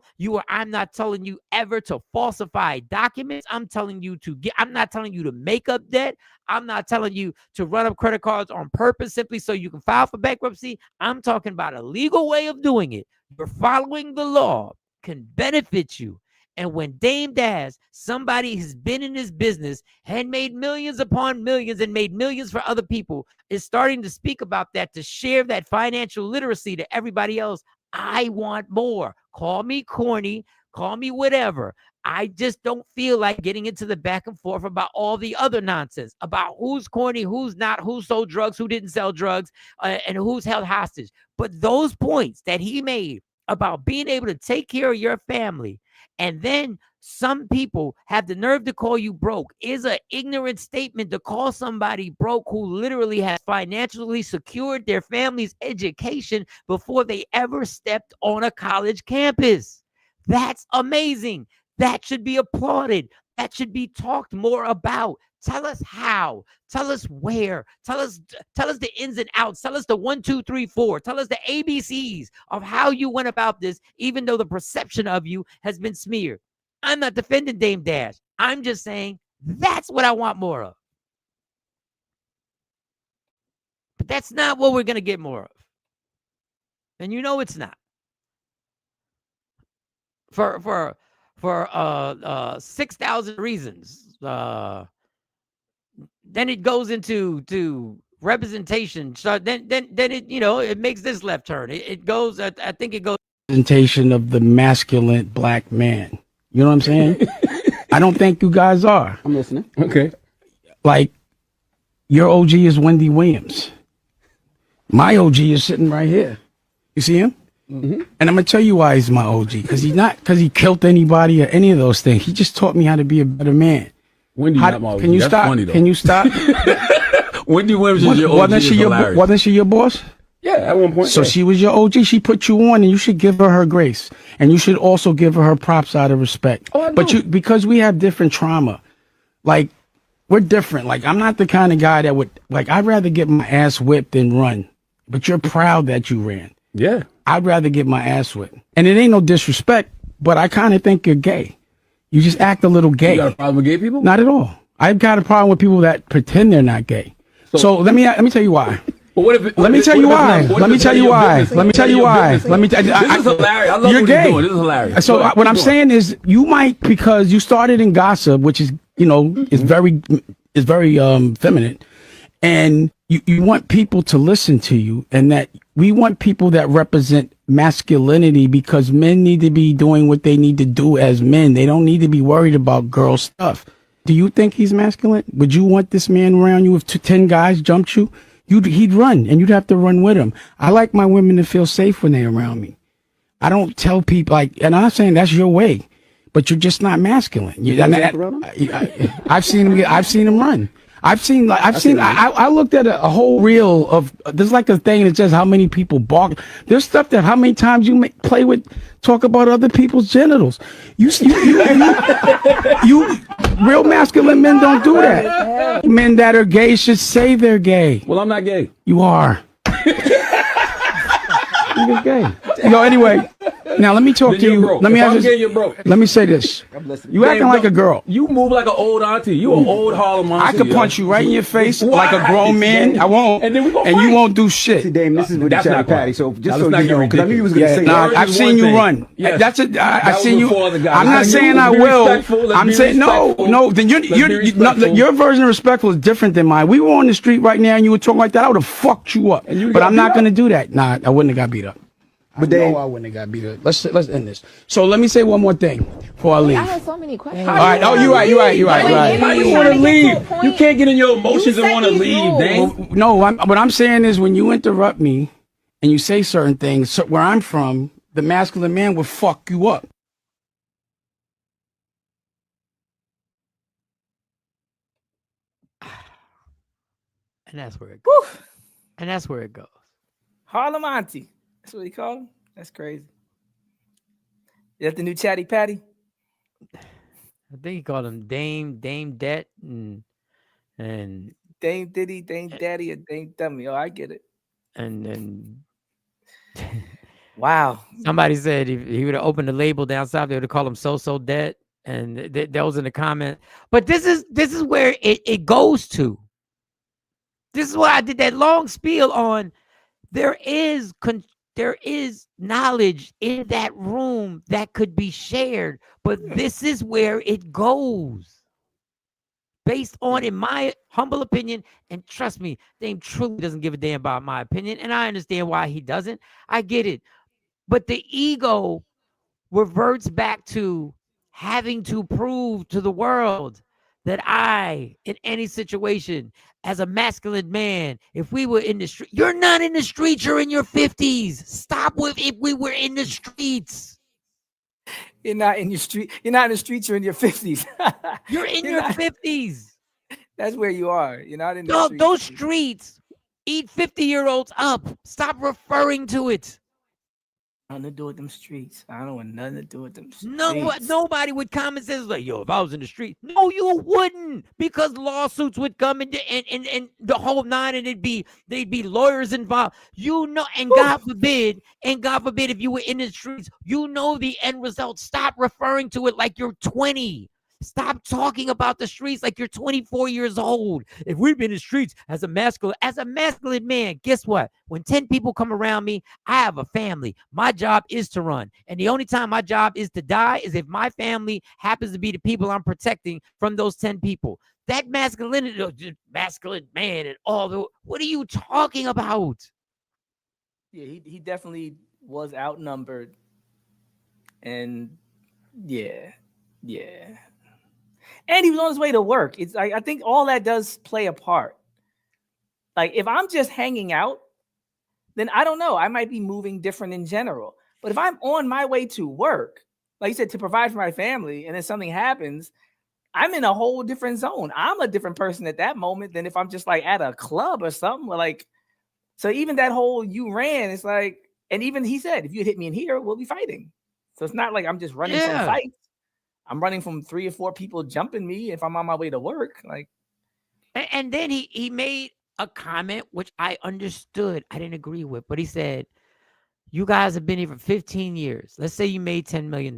I'm not telling you ever to falsify documents. I'm telling you I'm not telling you to make up debt. I'm not telling you to run up credit cards on purpose simply so you can file for bankruptcy. I'm talking about a legal way of doing it. You're following the law, can benefit you. And when Dame Daz, somebody who's been in this business and made millions upon millions and made millions for other people, is starting to speak about that, to share that financial literacy to everybody else, I want more. Call me corny, call me whatever. I just don't feel like getting into the back and forth about all the other nonsense, about who's corny, who's not, who sold drugs, who didn't sell drugs, and who's held hostage. But those points that he made about being able to take care of your family, and then some people have the nerve to call you broke, is an ignorant statement to call somebody broke who literally has financially secured their family's education before they ever stepped on a college campus. That's amazing. That should be applauded. That should be talked more about. Tell us how. Tell us where. Tell us the ins and outs. Tell us the 1, 2, 3, 4. Tell us the ABCs of how you went about this, even though the perception of you has been smeared. I'm not defending Dame Dash. I'm just saying that's what I want more of. But that's not what we're going to get more of. And you know it's not. For 6,000 reasons. Then it goes into representation. So then it, it makes this left turn. It goes, I think it goes. Representation of the masculine black man. You know what I'm saying? I don't think you guys are. I'm listening. Okay. Like, your OG is Wendy Williams. My OG is sitting right here. You see him? Mm-hmm. And I'm gonna tell you why he's my OG. Because he killed anybody or any of those things. He just taught me how to be a better man. Wendy, not my OG. Can you That's stop? Funny, though. Can you stop? Wendy Williams is your OG. Wasn't she your boss? Yeah, at one point. So she was your OG. She put you on, and you should give her grace, and you should also give her props out of respect. Oh, I know. But because we have different trauma, like we're different. Like I'm not the kind of guy that would I'd rather get my ass whipped than run. But you're proud that you ran. Yeah. I'd rather get my ass whipped, and it ain't no disrespect, but I kind of think you're gay. You just act a little gay. You got a problem with gay people? Not at all. I've got a problem with people that pretend they're not gay. So let me tell you why. Let me tell you why. Let me tell you why. This is hilarious. I love you're what gay. you're doing. This is hilarious. So what I'm saying is, you might, because you started in gossip, which is is very feminine, and you want people to listen to you, and that we want people that represent masculinity, because men need to be doing what they need to do as men. They don't need to be worried about girl stuff. Do you think he's masculine? Would you want this man around you if 10 guys jumped you? He'd run, and you'd have to run with him. I like my women to feel safe when they're around me. I don't tell people and I'm not saying that's your way, but you're just not masculine. I've seen him run. I looked at a whole reel of, there's like a thing that says how many people bark. There's stuff that how many times you talk about other people's genitals. You real masculine men don't do that. Men that are gay should say they're gay. Well, I'm not gay. You are. You're gay. Anyway, now let me talk to you. Broke. Let me if ask I'm gay, you're broke. Let me say this. You acting like a girl. You move like an old auntie. You an old Harlem auntie. I could punch you right in your face like a grown man. I won't. And then we gonna fight. You won't do shit. See, Dame, this is what That's you not Patty. So just so not you know, because I knew you was going to say Nah, that. I've seen you run. Yes. That's it. I've seen you. I'm not saying I will. I'm saying no. Then your version of respectful is different than mine. We were on the street right now, and you were talking like that. I would have fucked you up. But I'm not going to do that. Nah, I wouldn't have got beat up. But I wouldn't have got beat up. Let's end this. So let me say one more thing before I leave. I have so many questions. All right. Oh, you're right. How you want to leave? You can't get in your emotions and want to leave, Dane. No, what I'm saying is when you interrupt me and you say certain things, where I'm from, the masculine man will fuck you up. And that's where it goes. And that's where it goes. Harlem Auntie. That's what he called him? That's crazy. Is that the new Chatty Patty? I think he called him Dame Det, and Dame Diddy, Dame Daddy, and Dame Dummy. Oh, I get it. And wow. Somebody said if he would have opened the label down south, they would have called him So Det, and that was in the comment. But this is where it goes to. This is why I did that long spiel on there is knowledge in that room that could be shared, but this is where it goes. Based on, in my humble opinion, and trust me, Dame truly doesn't give a damn about my opinion, and I understand why he doesn't. I get it. But the ego reverts back to having to prove to the world that I, in any situation, as a masculine man, if we were in the street, you're not in the streets, you're in your 50s. Stop with if we were in the streets. You're not in your street. You're not in the streets, you're in your 50s. You're in your 50s. That's where you are. You're not in the streets. Those streets eat 50-year-olds up. Stop referring to it. Nothing to do with them streets. I don't want nothing to do with them streets. No, nobody with common sense like, yo, if I was in the street, no, you wouldn't, because lawsuits would come and the whole nine, and they'd be lawyers involved. And God forbid, if you were in the streets, the end result. Stop referring to it like you're 20. Stop talking about the streets like you're 24 years old. If we've been in the streets as a masculine man, guess what? When 10 people come around me, I have a family. My job is to run. And the only time my job is to die is if my family happens to be the people I'm protecting from those 10 people. That masculinity, masculine man and all the, what are you talking about? Yeah, he definitely was outnumbered. And yeah. And he was on his way to work. It's like, I think all that does play a part. Like, if I'm just hanging out, then I don't know. I might be moving different in general. But if I'm on my way to work, like you said, to provide for my family, and then something happens, I'm in a whole different zone. I'm a different person at that moment than if I'm just like at a club or something. Like, so even that whole you ran, it's like, and even he said, if you hit me in here, we'll be fighting. So it's not like I'm just running from fights. I'm running from 3 or 4 people jumping me if I'm on my way to work. Like, and then he made a comment which I understood. I didn't agree with, but he said, you guys have been here for 15 years. Let's say you made $10 million.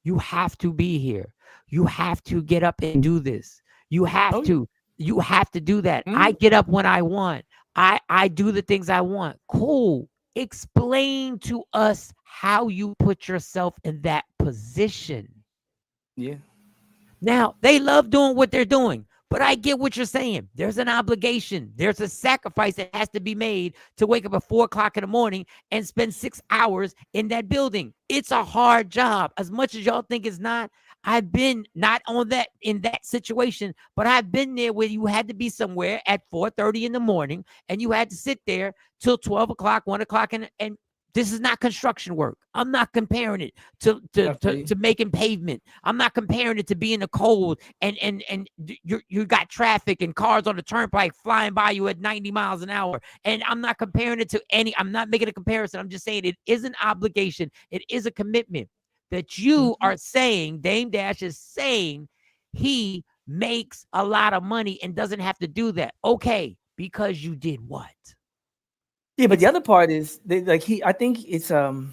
You have to be here. You have to get up and do this. You have to do that. I get up when I want. I do the things I want. Cool. Explain to us how you put yourself in that position. Yeah. Now, they love doing what they're doing, but I get what you're saying. There's an obligation. There's a sacrifice that has to be made to wake up at 4 o'clock in the morning and spend 6 hours in that building. It's a hard job. As much as y'all think it's not, I've been not on that in that situation, but I've been there where you had to be somewhere at 4:30 in the morning and you had to sit there till 12 o'clock, 1 o'clock, and this is not construction work. I'm not comparing it to making pavement. I'm not comparing it to being in the cold and you got traffic and cars on the turnpike flying by you at 90 miles an hour. And I'm not comparing it to I'm not making a comparison. I'm just saying it is an obligation. It is a commitment that you are saying. Dame Dash is saying he makes a lot of money and doesn't have to do that. Okay, because you did what? Yeah, but the other part is I think it's the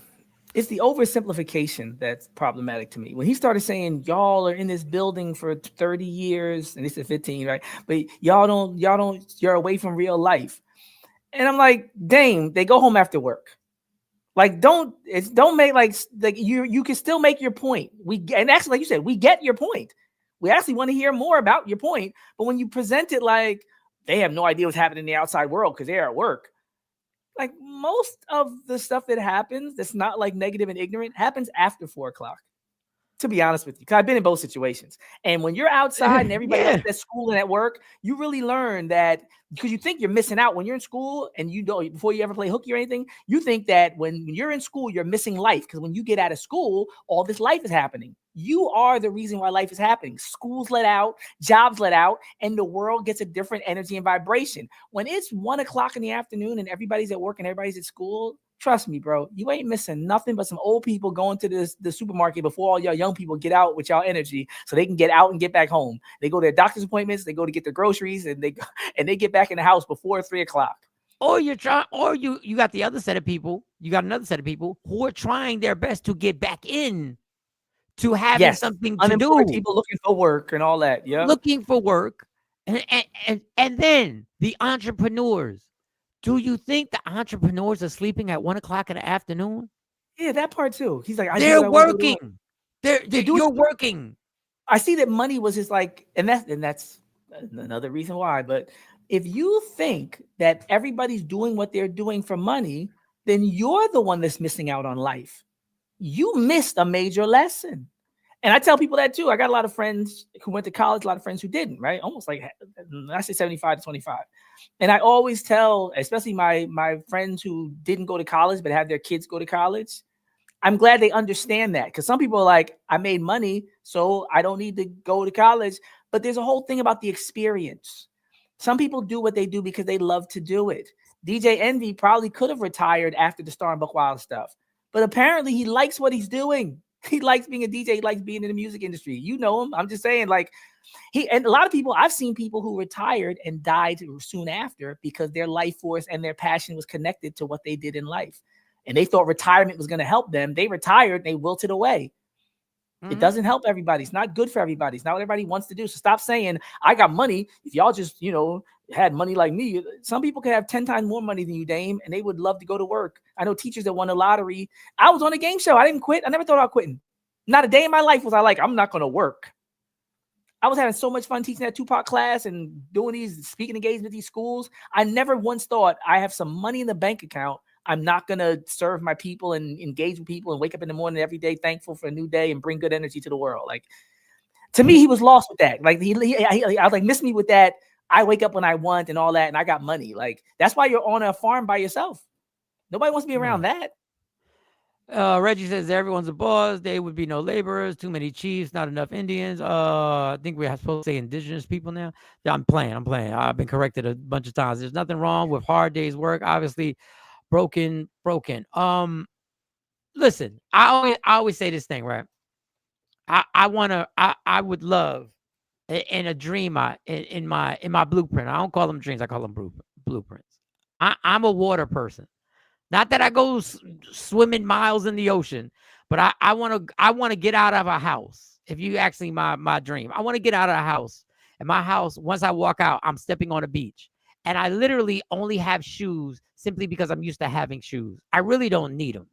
oversimplification that's problematic to me. When he started saying y'all are in this building for 30 years and they said 15, right? But you're away from real life. And I'm like, Dame, they go home after work. Like, don't make like you can still make your point. And actually, like you said, we get your point. We actually want to hear more about your point. But when you present it like they have no idea what's happening in the outside world because they're at work. Like most of the stuff that happens that's not like negative and ignorant happens after 4 o'clock. To be honest with you, because I've been in both situations. And when you're outside and everybody else at school and at work, you really learn that because you think you're missing out when you're in school and you don't, before you ever play hooky or anything, you think that when you're in school, you're missing life. Because when you get out of school, all this life is happening. You are the reason why life is happening. Schools let out, jobs let out, and the world gets a different energy and vibration. When it's 1 o'clock in the afternoon and everybody's at work and everybody's at school, trust me, bro, you ain't missing nothing but some old people going to the supermarket before all y'all young people get out with y'all energy so they can get out and get back home. They go to their doctor's appointments, they go to get their groceries, and they get back in the house before 3 o'clock. Or you got the other set of people. You got another set of people who are trying their best to get back in to having something to do. People looking for work and all that. Yeah, looking for work, and then the entrepreneurs. Do you think the entrepreneurs are sleeping at 1 o'clock in the afternoon? Yeah, that part too. He's like, they're working. You're working. I see that money was his like, and that's another reason why. But if you think that everybody's doing what they're doing for money, then you're the one that's missing out on life. You missed a major lesson. And I tell people that too. I got a lot of friends who went to college, a lot of friends who didn't, right? Almost like, I say 75 to 25. And I always tell, especially my friends who didn't go to college, but had their kids go to college, I'm glad they understand that. Because some people are like, I made money, so I don't need to go to college. But there's a whole thing about the experience. Some people do what they do because they love to do it. DJ Envy probably could have retired after the Star and Buck Wild stuff. But apparently he likes what he's doing. He likes being a DJ. He likes being in the music industry. You know him. I'm just saying, like, and a lot of people, I've seen people who retired and died soon after because their life force and their passion was connected to what they did in life. And they thought retirement was going to help them. They retired and they wilted away. Mm-hmm. It doesn't help everybody. It's not good for everybody. It's not what everybody wants to do. So stop saying, I got money. If y'all just, had money like me, some people could have 10 times more money than you, Dame, and they would love to go to work. I know teachers that won the lottery. I was on a game show. I didn't quit. I never thought about quitting. Not a day in my life was I like, I'm not going to work. I was having so much fun teaching that Tupac class and doing these speaking engagements at these schools. I never once thought I have some money in the bank account. I'm not going to serve my people and engage with people and wake up in the morning every day thankful for a new day and bring good energy to the world. Like, to me, he was lost with that. Like, I was like, miss me with that. I wake up when I want and all that, and I got money. Like, that's why you're on a farm by yourself. Nobody wants to be around that. Reggie says everyone's a boss. There would be no laborers, too many chiefs, not enough Indians. I think we're supposed to say indigenous people now. Yeah, I'm playing. I've been corrected a bunch of times. There's nothing wrong with hard days work. Obviously, broken. Listen, I always say this thing, right? I would love in a dream, in my blueprint. I don't call them dreams. I call them blueprints. I'm a water person. Not that I go swimming miles in the ocean, but I want to get out of a house. If you ask me my dream, I want to get out of a house. And my house, once I walk out, I'm stepping on a beach. And I literally only have shoes simply because I'm used to having shoes. I really don't need them.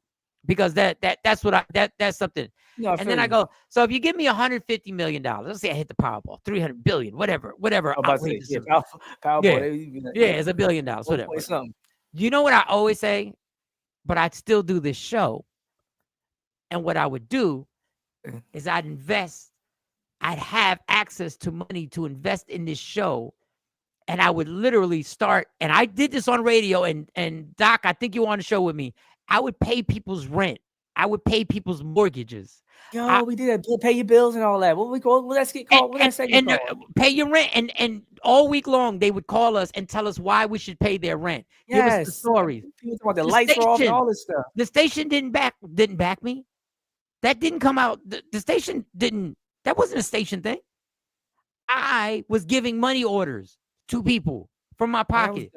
because that's something. No, And then I go, so if you give me $150 million, let's say I hit the Powerball, 300 billion, whatever I'm about to say, outrageous. Powerball, Yeah, they be like, yeah, it's $1 billion, whatever. Something. You know what I always say? But I'd still do this show. And what I would do is I'd have access to money to invest in this show. And I would literally start, and I did this on radio, and Doc, I think you were on the show with me. I would pay people's rent. I would pay people's mortgages. Yo, we did that. Pay your bills and all that. What we call? What that get called? What that segment called? Pay your rent, and all week long they would call us and tell us why we should pay their rent. Give us the stories. People talk about the lights are off and all this stuff. The station didn't back me. That didn't come out. The station didn't. That wasn't a station thing. I was giving money orders to people from my pocket.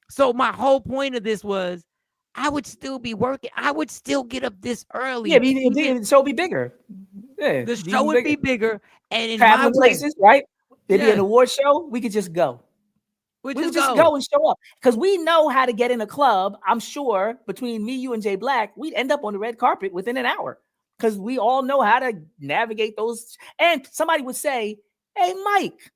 So my whole point of this was, I would still be working. I would still get up this early. Yeah, the show would be bigger. Yeah, the show would be bigger. And in traveling places, right? There'd be an Yeah. award show. We could just go. We could just go and show up because we know how to get in a club. I'm sure between me, you, and Jay Black, we'd end up on the red carpet within an hour because we all know how to navigate those. And somebody would say, "Hey, Mike."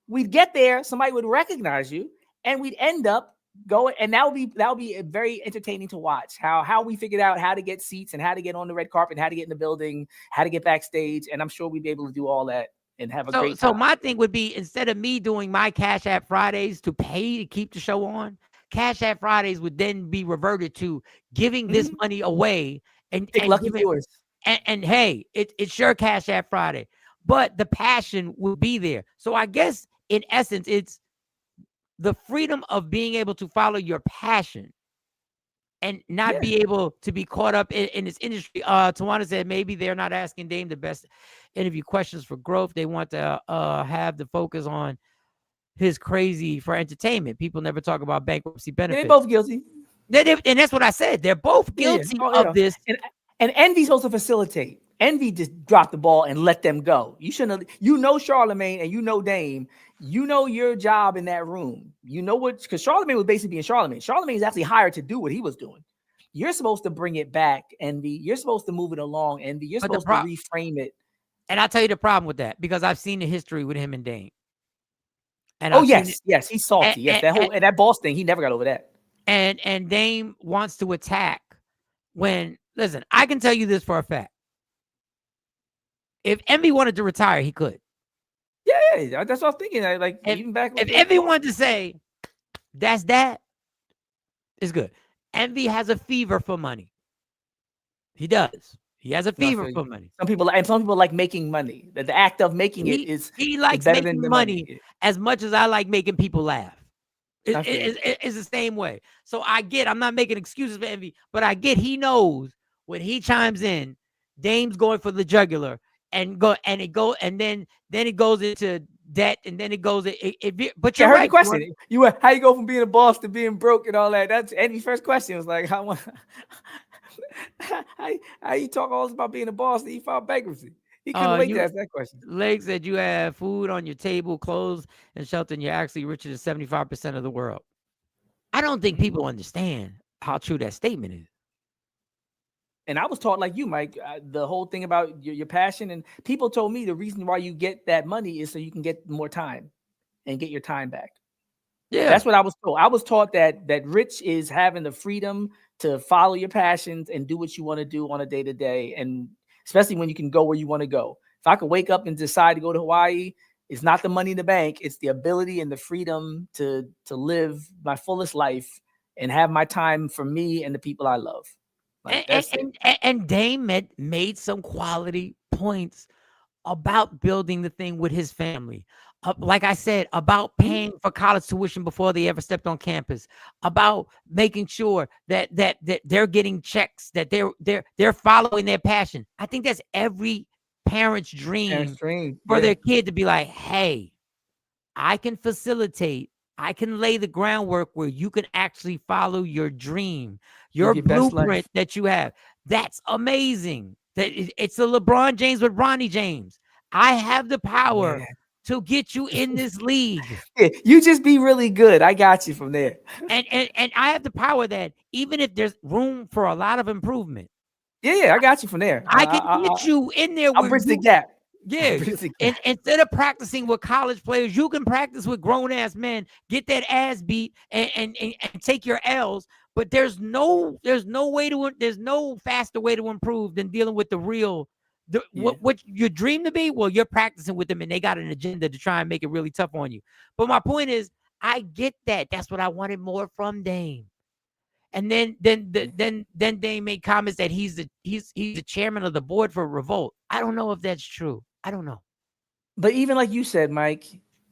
We'd get there, somebody would recognize you, and we'd end up going, and that would be very entertaining to watch. How we figured out how to get seats and how to get on the red carpet, and how to get in the building, how to get backstage, and I'm sure we'd be able to do all that and have a great time. So my thing would be, instead of me doing my Cash App Fridays to pay to keep the show on, Cash App Fridays would then be reverted to giving this money away and lucky viewers. And hey, it's your Cash App Friday, but the passion will be there. So I guess in essence, it's the freedom of being able to follow your passion and not be able to be caught up in this industry. Tawana said maybe they're not asking Dame the best interview questions for growth. They want to have the focus on his crazy for entertainment. People never talk about bankruptcy benefits. They're both guilty. And that's what I said. They're both guilty of this. And Envy's supposed to facilitate. Envy just dropped the ball and let them go. You shouldn't have, Charlemagne and Dame. You know your job in that room. You know what, because Charlemagne was basically being Charlemagne. Charlemagne is actually hired to do what he was doing. You're supposed to bring it back, Envy. You're supposed to move it along, Envy. You're supposed to reframe it. And I'll tell you the problem with that, because I've seen the history with him and Dame. And yes, he's salty. That boss thing, he never got over that. And Dame wants to attack when, listen, I can tell you this for a fact. If Envy wanted to retire, he could. Yeah, that's what I was thinking. Even back if Envy wanted to say, that's that, it's good. Envy has a fever for money. He does. He has a fever for money. Some people like making money. The act of making it is he likes better making than money as much as I like making people laugh. It's the same way. So I'm not making excuses for Envy, but I get he knows when he chimes in, Dame's going for the jugular. And then it goes into debt, and then it goes. But you're right. The question. How you go from being a boss to being broke and all that? That's Eddie's first question. Was like, how you talk all this about being a boss and you filed bankruptcy? He couldn't wait to ask that question. Leg said you have food on your table, clothes, and shelter, and you're actually richer than 75% of the world. I don't think people understand how true that statement is. And I was taught like you, Mike, the whole thing about your passion. And people told me the reason why you get that money is so you can get more time and get your time back. Yeah, that's what I was told. I was taught that rich is having the freedom to follow your passions and do what you want to do on a day to day. And especially when you can go where you want to go. If I could wake up and decide to go to Hawaii, it's not the money in the bank. It's the ability and the freedom to live my fullest life and have my time for me and the people I love. And Dame made some quality points about building the thing with his family. Like I said, about paying for college tuition before they ever stepped on campus, about making sure that they're getting checks, that they're following their passion. I think that's every parent's dream for their kid to be like, hey, I can facilitate. I can lay the groundwork where you can actually follow your dream, your blueprint that you have. That's amazing. It's a LeBron James with Ronnie James. I have the power to get you in this league. Yeah, you just be really good. I got you from there. And I have the power that even if there's room for a lot of improvement. Yeah, I got you from there. I can get you in there. I'll bridge the gap. Yeah, and instead of practicing with college players, you can practice with grown ass men. Get that ass beat and take your L's. But there's no faster way to improve than dealing with the real. What you dream to be. Well, you're practicing with them, and they got an agenda to try and make it really tough on you. But my point is, I get that. That's what I wanted more from Dame. And then Dame made comments that he's the chairman of the board for Revolt. I don't know if that's true. I don't know. But even like you said, Mike,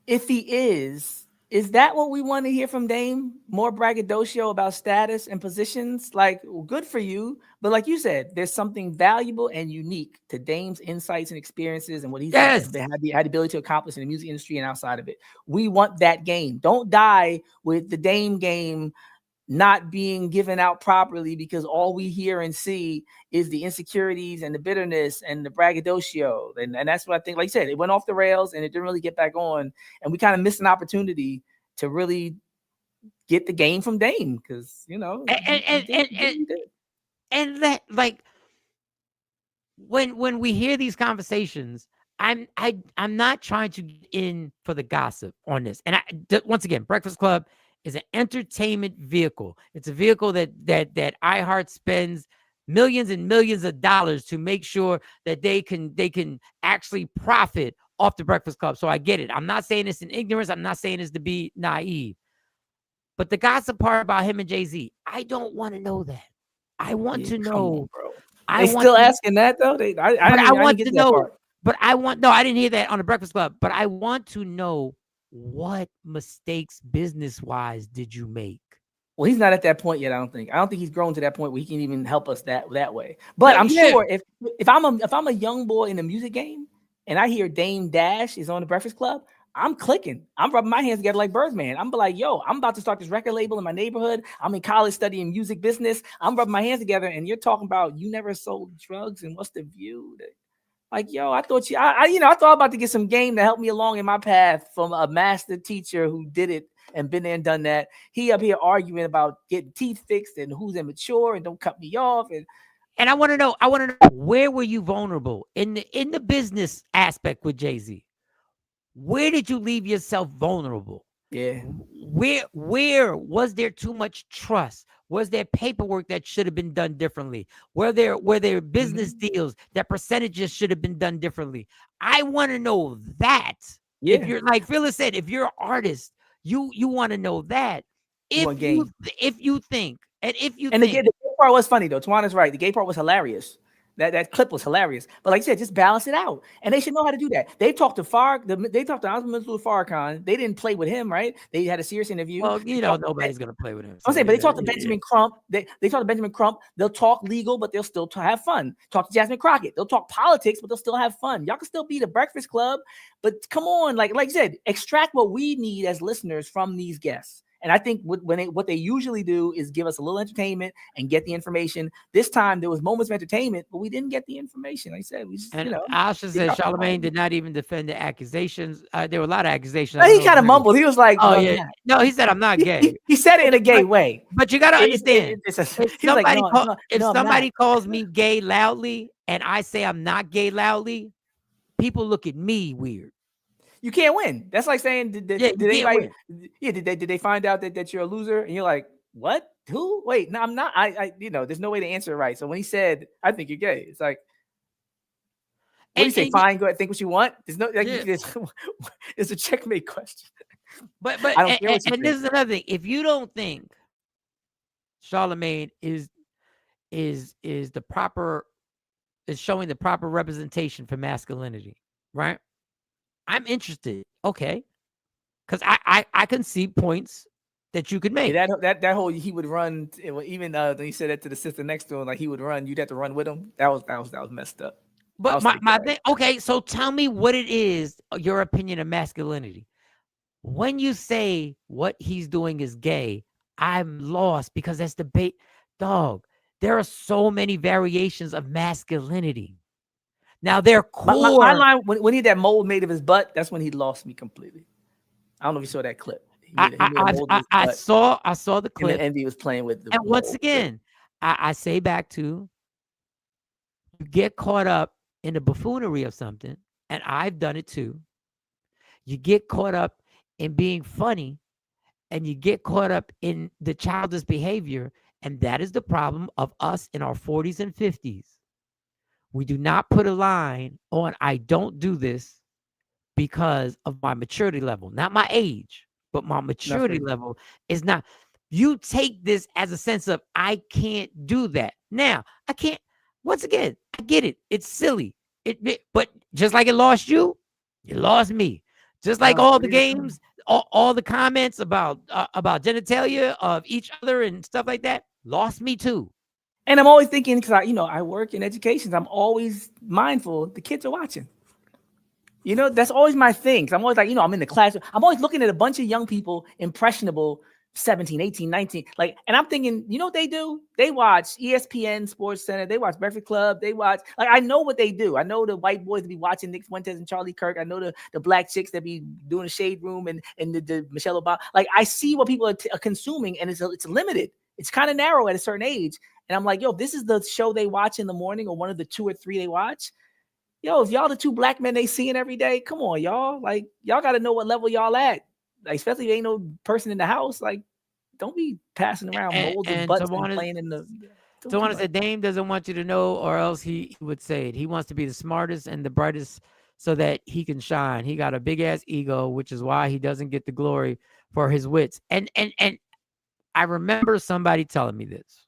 if he is that what we want to hear from Dame? More braggadocio about status and positions? Like, well, good for you. But like you said, there's something valuable and unique to Dame's insights and experiences and what he's had the ability to accomplish in the music industry and outside of it. We want that game. Don't die with the Dame game not being given out properly because all we hear and see is the insecurities and the bitterness and the braggadocio. And that's what I think, like you said, it went off the rails and it didn't really get back on. And we kind of missed an opportunity to really get the game from Dame because, you know, and that, like, when we hear these conversations, I'm not trying to get in for the gossip on this. And once again, Breakfast Club is an entertainment vehicle. It's a vehicle that iHeart spends millions and millions of dollars to make sure that they can actually profit off the Breakfast Club. So I get it. I'm not saying this in ignorance. I'm not saying this to be naive. But the gossip part about him and Jay-Z, I don't want to know that. I want to know. They still asking that though. I want to know. But I didn't hear that on the Breakfast Club. But I want to know, what mistakes business-wise did you make? Well, he's not at that point yet. I don't think he's grown to that point where he can even help us that way. But I'm sure if I'm a young boy in the music game and I hear Dame Dash is on the Breakfast Club, I'm clicking. I'm rubbing my hands together like Birdman. I'm like, yo, I'm about to start this record label in my neighborhood. I'm in college studying music business. I'm rubbing my hands together, and you're talking about you never sold drugs and what's the view? Like, yo, I thought I thought about to get some game to help me along in my path from a master teacher who did it and been there and done that. He up here arguing about getting teeth fixed and who's immature and don't cut me off. And I want to know, where were you vulnerable in the business aspect with Jay-Z? Where did you leave yourself vulnerable? Yeah. Where was there too much trust? Was there paperwork that should have been done differently? Were there business deals that percentages should have been done differently? I want to know that. Yeah. If you're like Phyllis said, if you're an artist, you want to know that. If you think the gay part was funny though. Tawana's right. The gay part was hilarious. That clip was hilarious. But like I said, just balance it out. And they should know how to do that. They talked to Farrakhan. They didn't play with him, right? They had a serious interview. Well, nobody's going to play with him. I'm saying, but they talked to Benjamin Crump. They talked to Benjamin Crump. They'll talk legal, but they'll still have fun. Talk to Jasmine Crockett. They'll talk politics, but they'll still have fun. Y'all can still be the Breakfast Club. But come on, like you said, extract what we need as listeners from these guests. And I think what they usually do is give us a little entertainment and get the information. This time there was moments of entertainment, but we didn't get the information. Like I said, we just, Asha said Charlamagne did not even defend the accusations. There were a lot of accusations. He kind of mumbled. He was like, "Oh yeah, no." He said, "I'm not gay." He said it in a gay way. But you got to understand, if somebody calls me gay loudly and I say I'm not gay loudly, people look at me weird. You can't win. That's like saying, did they find out that you're a loser? And you're like, what? Who? Wait, no, I'm not. There's no way to answer it right. So when he said, I think you're gay, it's like, what do you say? Fine, go ahead, think what you want. There's no, it's a checkmate question. But and this is another thing. If you don't think Charlamagne is showing the proper representation for masculinity, right? I'm interested, okay, because I can see points that you could make. That whole he would run, even he said that to the sister next to him, like he would run, you'd have to run with him. That was messed up. But my thing, okay, so tell me what it is, your opinion of masculinity. When you say what he's doing is gay, I'm lost because that's debate, dog. There are so many variations of masculinity. Now their core. My line when he had that mold made of his butt, that's when he lost me completely. I don't know if you saw that clip. I saw the clip. And Envy was playing with the and once again, I say back to, you get caught up in the buffoonery of something, and I've done it too. You get caught up in being funny, and you get caught up in the childish behavior, and that is the problem of us in our 40s and 50s. We do not put a line on, I don't do this because of my maturity level, not my age, but my maturity level is not. You take this as a sense of, I can't do that. Now, I can't. Once again, I get it. It's silly. But just like it lost you, it lost me. Just like all the games, all the comments about genitalia of each other and stuff like that, lost me too. And I'm always thinking, because I work in education, I'm always mindful the kids are watching. That's always my thing. 'Cause I'm always like, I'm in the classroom. I'm always looking at a bunch of young people, impressionable, 17, 18, 19. And I'm thinking, you know what they do? They watch ESPN, Sports Center. They watch Breakfast Club. They watch, I know what they do. I know the white boys that be watching Nick Fuentes and Charlie Kirk. I know the black chicks that be doing the Shade Room and the Michelle Obama. I see what people are consuming, and it's limited. It's kind of narrow at a certain age. And I'm like, yo, this is the show they watch in the morning, or one of the 2 or 3 they watch. Yo, if y'all the 2 black men they seeing every day, come on, y'all. Y'all got to know what level y'all at. Especially if ain't no person in the house. Don't be passing around molds and butts and playing in the. Tawana said Dame doesn't want you to know, or else he would say it. He wants to be the smartest and the brightest so that he can shine. He got a big ass ego, which is why he doesn't get the glory for his wits. And I remember somebody telling me this,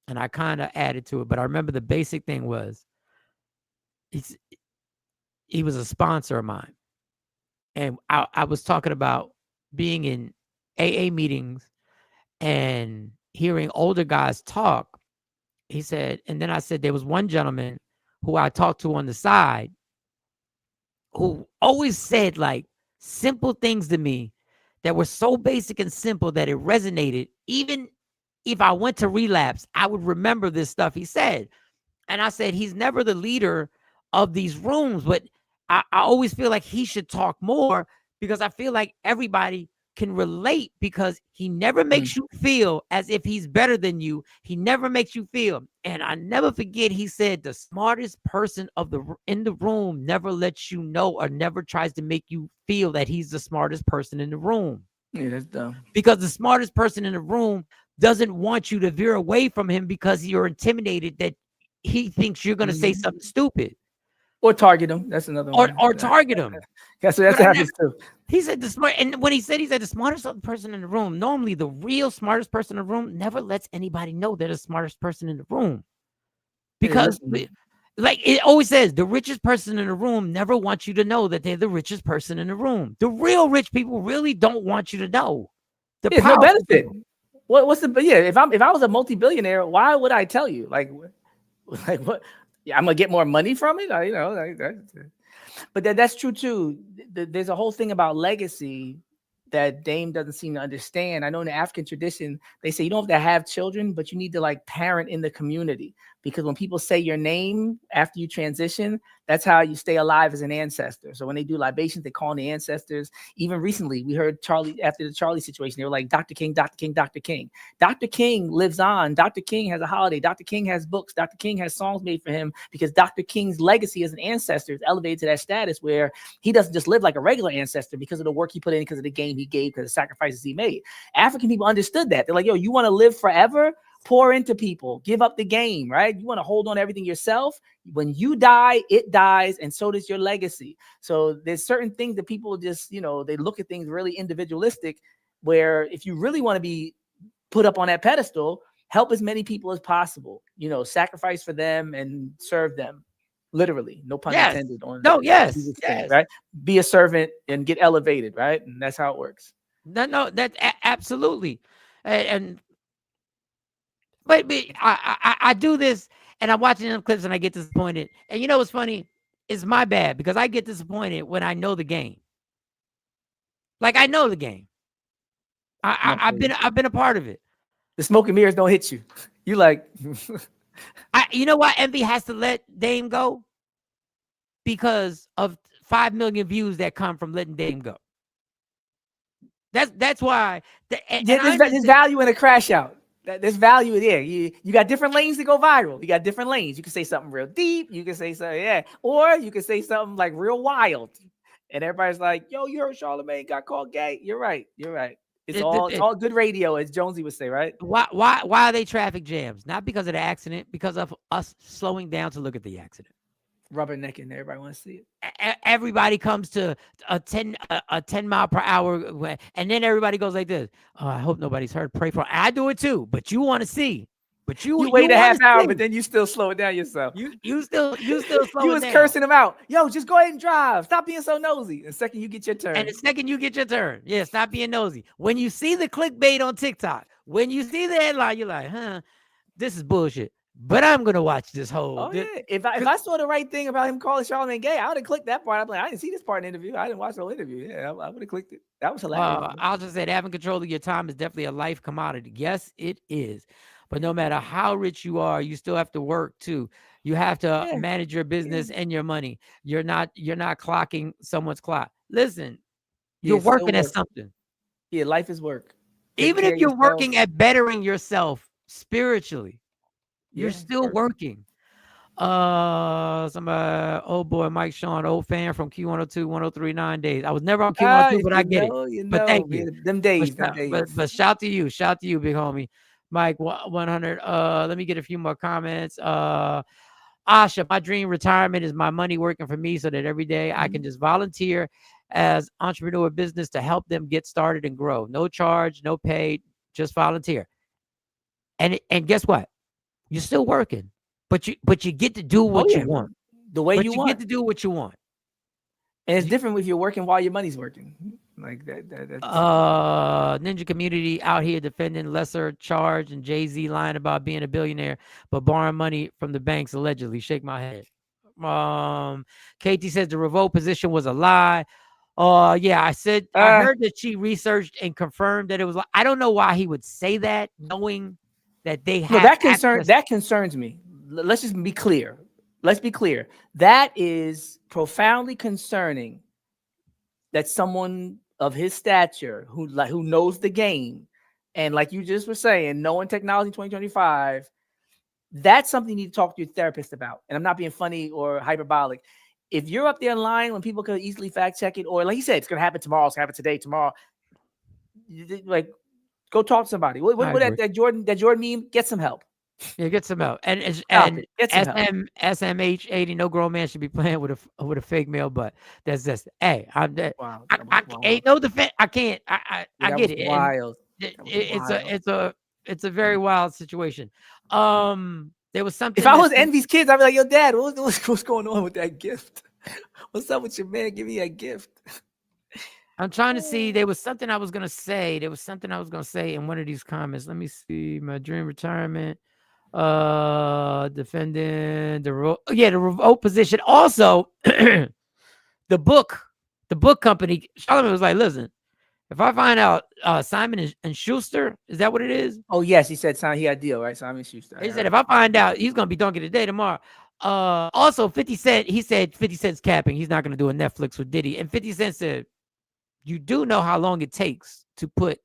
and I kind of added to it, but I remember the basic thing was, he was a sponsor of mine. And I was talking about being in AA meetings and hearing older guys talk. He said, and then I said, there was one gentleman who I talked to on the side who always said simple things to me that were so basic and simple that it resonated. Even if I went to relapse, I would remember this stuff he said. And I said, he's never the leader of these rooms, but I always feel like he should talk more, because I feel like everybody can relate, because he never makes you feel as if he's better than you. He never makes you feel. And I never forget, he said, the smartest person in the room never lets you know, or never tries to make you feel that he's the smartest person in the room. Yeah, that's dumb. Because the smartest person in the room doesn't want you to veer away from him because you're intimidated that he thinks you're going to say something stupid. Or target him. That's another one. Or target him. That's what happens too. He said and when he said the smartest person in the room, normally the real smartest person in the room never lets anybody know they're the smartest person in the room. Because it always says, the richest person in the room never wants you to know that they're the richest person in the room. The real rich people really don't want you to know. There's no benefit. What's the if I was a multi-billionaire, why would I tell you? What? Yeah, I'm gonna get more money from it. But that's true too. There's a whole thing about legacy that Dame doesn't seem to understand. I know in the African tradition, they say you don't have to have children, but you need to parent in the community, because when people say your name after you transition, that's how you stay alive as an ancestor. So when they do libations, they call on the ancestors. Even recently, we heard Charlie, after the Charlie situation, they were like, Dr. King, Dr. King, Dr. King. Dr. King lives on. Dr. King has a holiday. Dr. King has books. Dr. King has songs made for him, because Dr. King's legacy as an ancestor is elevated to that status where he doesn't just live like a regular ancestor because of the work he put in, because of the game he gave, because of the sacrifices he made. African people understood that. They're like, yo, you want to live forever? Pour into people, give up the game, right? You want to hold on to everything yourself. When you die, it dies, and so does your legacy. So there's certain things that people just, they look at things really individualistic, where if you really want to be put up on that pedestal, help as many people as possible, sacrifice for them and serve them. Literally, no pun intended on yes. Right? Be a servant and get elevated, right? And that's how it works. No, that's absolutely. But I do this, and I'm watching them clips and I get disappointed. And you know what's funny? It's my bad, because I get disappointed when I know the game. I know the game. I've been a part of it. The smoke and mirrors don't hit you. You you know why Envy has to let Dame go? because of 5 million views that come from letting Dame go. That's why. There's value in a crash out. There's value there. You got different lanes to go viral. You got different lanes. You can say something real deep. You can say something, or you can say something like real wild, and everybody's like, "Yo, you heard Charlamagne got called gay?" You're right. It's all good radio, as Jonesy would say, right? Why are they traffic jams? Not because of the accident, because of us slowing down to look at the accident. Rubbernecking. Everybody wants to see it. Everybody comes to a 10 mile per hour, and then everybody goes like this. Oh, I hope nobody's hurt. Pray for. I do it too, but you want to see. But you wait a half hour, but then you still slow it down yourself. You still slow it down. You was cursing him out. Yo, just go ahead and drive. Stop being so nosy. The second you get your turn. And the second you get your turn, stop being nosy. When you see the clickbait on TikTok, when you see the headline, you're like, this is bullshit. But I'm gonna watch this whole. Oh, yeah. If I saw the right thing about him calling Charlamagne gay, I would have clicked that part. I'm like, I didn't see this part in the interview. I didn't watch the whole interview. Yeah, I would have clicked it. That was hilarious. I'll just say having control of your time is definitely a life commodity. Yes, it is. But no matter how rich you are, you still have to work too. You have to manage your business and your money. You're not clocking someone's clock. Listen, you're working at something. Yeah, life is work. Even if you're working at bettering yourself spiritually, you're still working. Somebody, oh boy, Mike Sean, old fan from Q102, 103.9 days. I was never on Q102, but I get it. But thank you. Them days. But shout to you, big homie. Mike 100. Let me get a few more comments. Asha, my dream retirement is my money working for me so that every day I can just volunteer as entrepreneur business to help them get started and grow. No charge, no pay, just volunteer. And guess what? You're still working, but you get to do what you want. The way you want. Get to do what you want. And it's different if you're working while your money's working. Like that's Ninja community out here defending lesser charge and Jay-Z lying about being a billionaire but borrowing money from the banks allegedly. Shake my head. KT says the revolt position was a lie. Yeah, I heard that she researched and confirmed that it was. I don't know why he would say that, knowing that they have that concerns me. Let's just be clear. Let's be clear. That is profoundly concerning. That someone of his stature, who knows the game, and like you just were saying, knowing technology in 2025, that's something you need to talk to your therapist about. And I'm not being funny or hyperbolic. If you're up there in line when people could easily fact check it, or like you said, it's gonna happen tomorrow, it's gonna happen today, tomorrow. Like, go talk to somebody. What that Jordan meme? Get some help. Yeah, get some help. And SMH 80. No grown man should be playing with a fake male butt. That's just hey. I ain't no defense. I can't. I get it. Wild. It's a very wild situation. There was something. If I was Envy's kids, I'd be like, "Yo, Dad, what's going on with that gift? What's up with your man? Give me a gift." I'm trying to see. There was something I was gonna say. In one of these comments. Let me see. My dream retirement. Defending the revolt position. Also, the book company. Charlamagne was like, "Listen, if I find out Simon and Schuster, is that what it is?" Oh yes, he said Simon. He had a deal, right? Simon Schuster. He said if I find out, he's gonna be donkey today tomorrow. Also 50 Cent. He said 50 Cent's capping. He's not gonna do a Netflix with Diddy. And 50 Cent said, "You do know how long it takes to put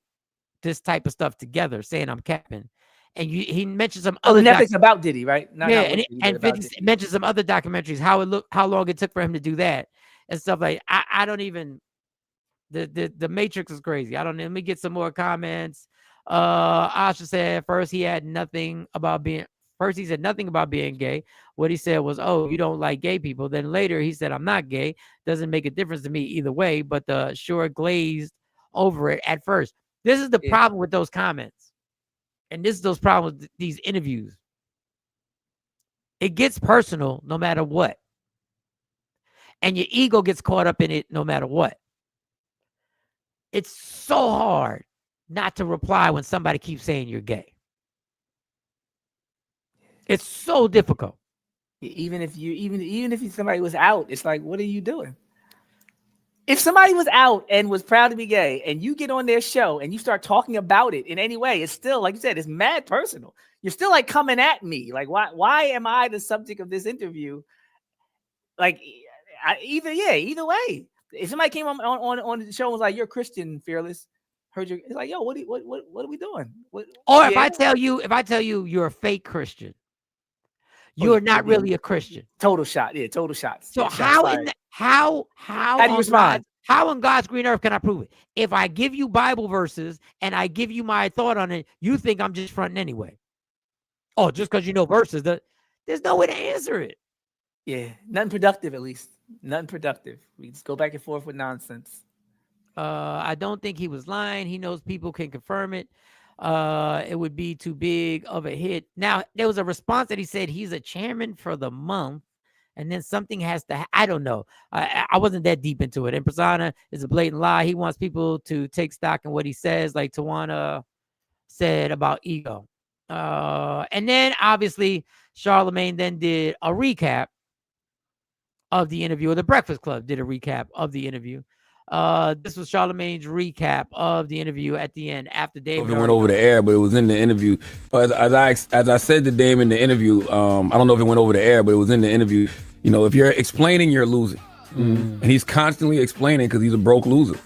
this type of stuff together." Saying I'm capping. And he mentioned some other Netflix about Diddy, right? And 50 mentioned some other documentaries, how long it took for him to do that and stuff like. I don't even. The Matrix is crazy. I don't. Let me get some more comments. Asha said first he said nothing about being gay. What he said was, "Oh, you don't like gay people." Then later he said, "I'm not gay. Doesn't make a difference to me either way." But the sure glazed over it at first. This is the problem with those comments. And this is those problems with these interviews. It gets personal no matter what. And your ego gets caught up in it no matter what. It's so hard not to reply when somebody keeps saying you're gay. It's so difficult. Even if somebody was out, it's like, what are you doing? If somebody was out and was proud to be gay and you get on their show and you start talking about it in any way, it's still, like you said, it's mad personal. You're still like coming at me. Like, why am I the subject of this interview? Like, either way. If somebody came on the show and was like, "You're Christian, Fearless," heard you, it's like, "Yo, what are we doing?" Or if I tell you you're a fake Christian, you're not really a Christian. Total shot, yeah, total shots. So yeah, how do you respond? How on God's green earth can I prove it? If I give you Bible verses and I give you my thought on it, you think I'm just fronting anyway. Oh, just because you know verses, there's no way to answer it. Yeah, nothing productive, at least. Nothing productive. We just go back and forth with nonsense. I don't think he was lying. He knows people can confirm it. It would be too big of a hit. Now, there was a response that he said he's a chairman for the month. And then something has to, I don't know. I wasn't that deep into it. And Prasanna is a blatant lie. He wants people to take stock in what he says, like Tawana said about ego. And then obviously Charlemagne then did a recap of the interview, or the Breakfast Club did a recap of the interview. This was Charlemagne's recap of the interview at the end after Dave. It went over the air, but it was in the interview. As I said to Dame in the interview, I don't know if it went over the air, but it was in the interview. You know, if you're explaining, you're losing. And he's constantly explaining because he's a broke loser.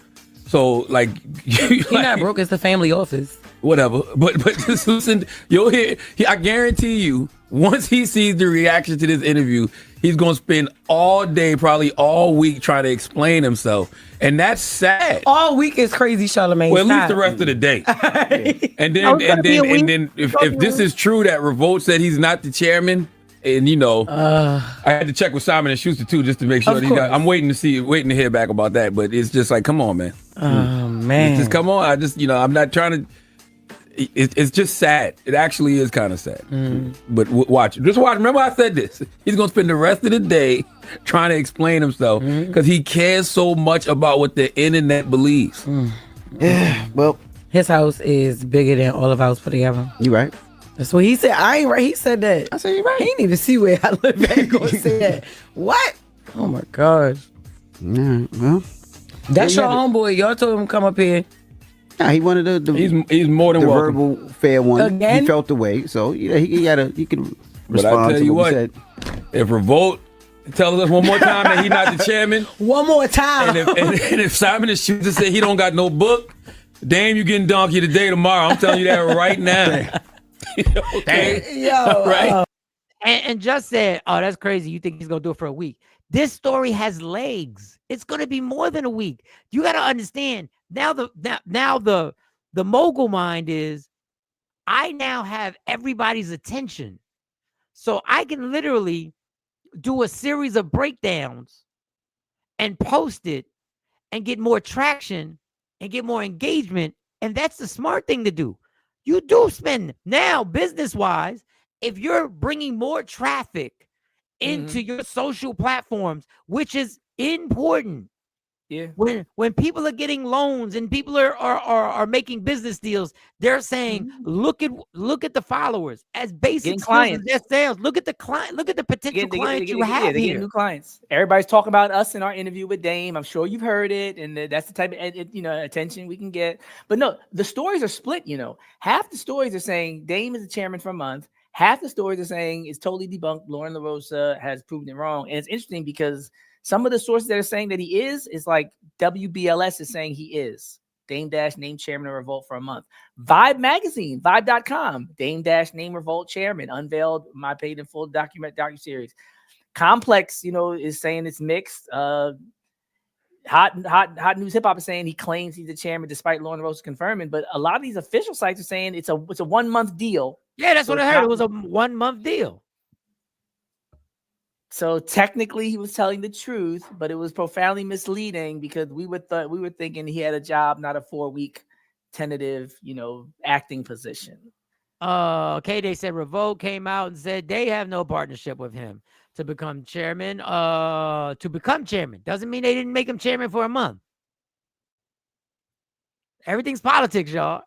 So, like, he's not broke. It's the family office. Whatever. But just listen. You'll hear. I guarantee you, once he sees the reaction to this interview, he's going to spend all day, probably all week, trying to explain himself. And that's sad. All week is crazy, Charlemagne. Well, at least the rest of the day. And then if this is true that Revolt said he's not the chairman, and you know, I had to check with Simon and Schuster too, just to make sure. I'm waiting to hear back about that. But it's just like, come on, man. Oh man, just come on. I'm not trying to. It's just sad. It actually is kind of sad. But watch. Remember I said this. He's going to spend the rest of the day trying to explain himself because he cares so much about what the internet believes. Yeah, well, his house is bigger than all of ours put together. You right. That's what he said. I ain't right. He said that. I said you right. He didn't even see where I live at. Go say that. What? Oh my gosh. Yeah, well, that's your homeboy. Y'all told him to come up here. Nah, he wanted the he's more than the welcome. verbal fair one. Again? He felt the way, so he can respond. But I tell to you what what, he said. if Revolt tells us one more time that he's not the chairman, one more time, and if Simon and Schuster say he don't got no book, damn, you getting donkey today tomorrow. I'm telling you that right now. Okay, yo, right. And just said, oh, that's crazy. You think he's gonna do it for a week? This story has legs. It's gonna be more than a week. You got to understand. Now the mogul mind is, I now have everybody's attention, so I can literally do a series of breakdowns and post it and get more traction and get more engagement. And that's the smart thing to do. You do spend now business-wise, if you're bringing more traffic into your social platforms, which is important. Yeah. When people are getting loans and people are making business deals, they're saying, look at the followers as basic clients. Their sales. Look at the client. Look at the potential clients you have here. New clients. Everybody's talking about us in our interview with Dame. I'm sure you've heard it, and that's the type of attention we can get. But no, the stories are split. Half the stories are saying Dame is the chairman for a month. Half the stories are saying it's totally debunked. Lauren LaRosa has proven it wrong, and it's interesting because some of the sources that are saying that he is like WBLS is saying he is. Dame Dash named chairman of Revolt for a month. Vibe magazine, vibe.com, Dame Dash named Revolt chairman, unveiled my paid in full docuseries. Complex, is saying it's mixed. Hot News Hip Hop is saying he claims he's the chairman despite Lauren Rose confirming. But a lot of these official sites are saying it's a 1 month deal. Yeah, that's what I heard. It was a 1 month deal. So technically he was telling the truth, but it was profoundly misleading because we were thinking he had a job, not a 4-week tentative, acting position. K-Day said Revolt came out and said they have no partnership with him to become chairman. To become chairman doesn't mean they didn't make him chairman for a month. Everything's politics, y'all.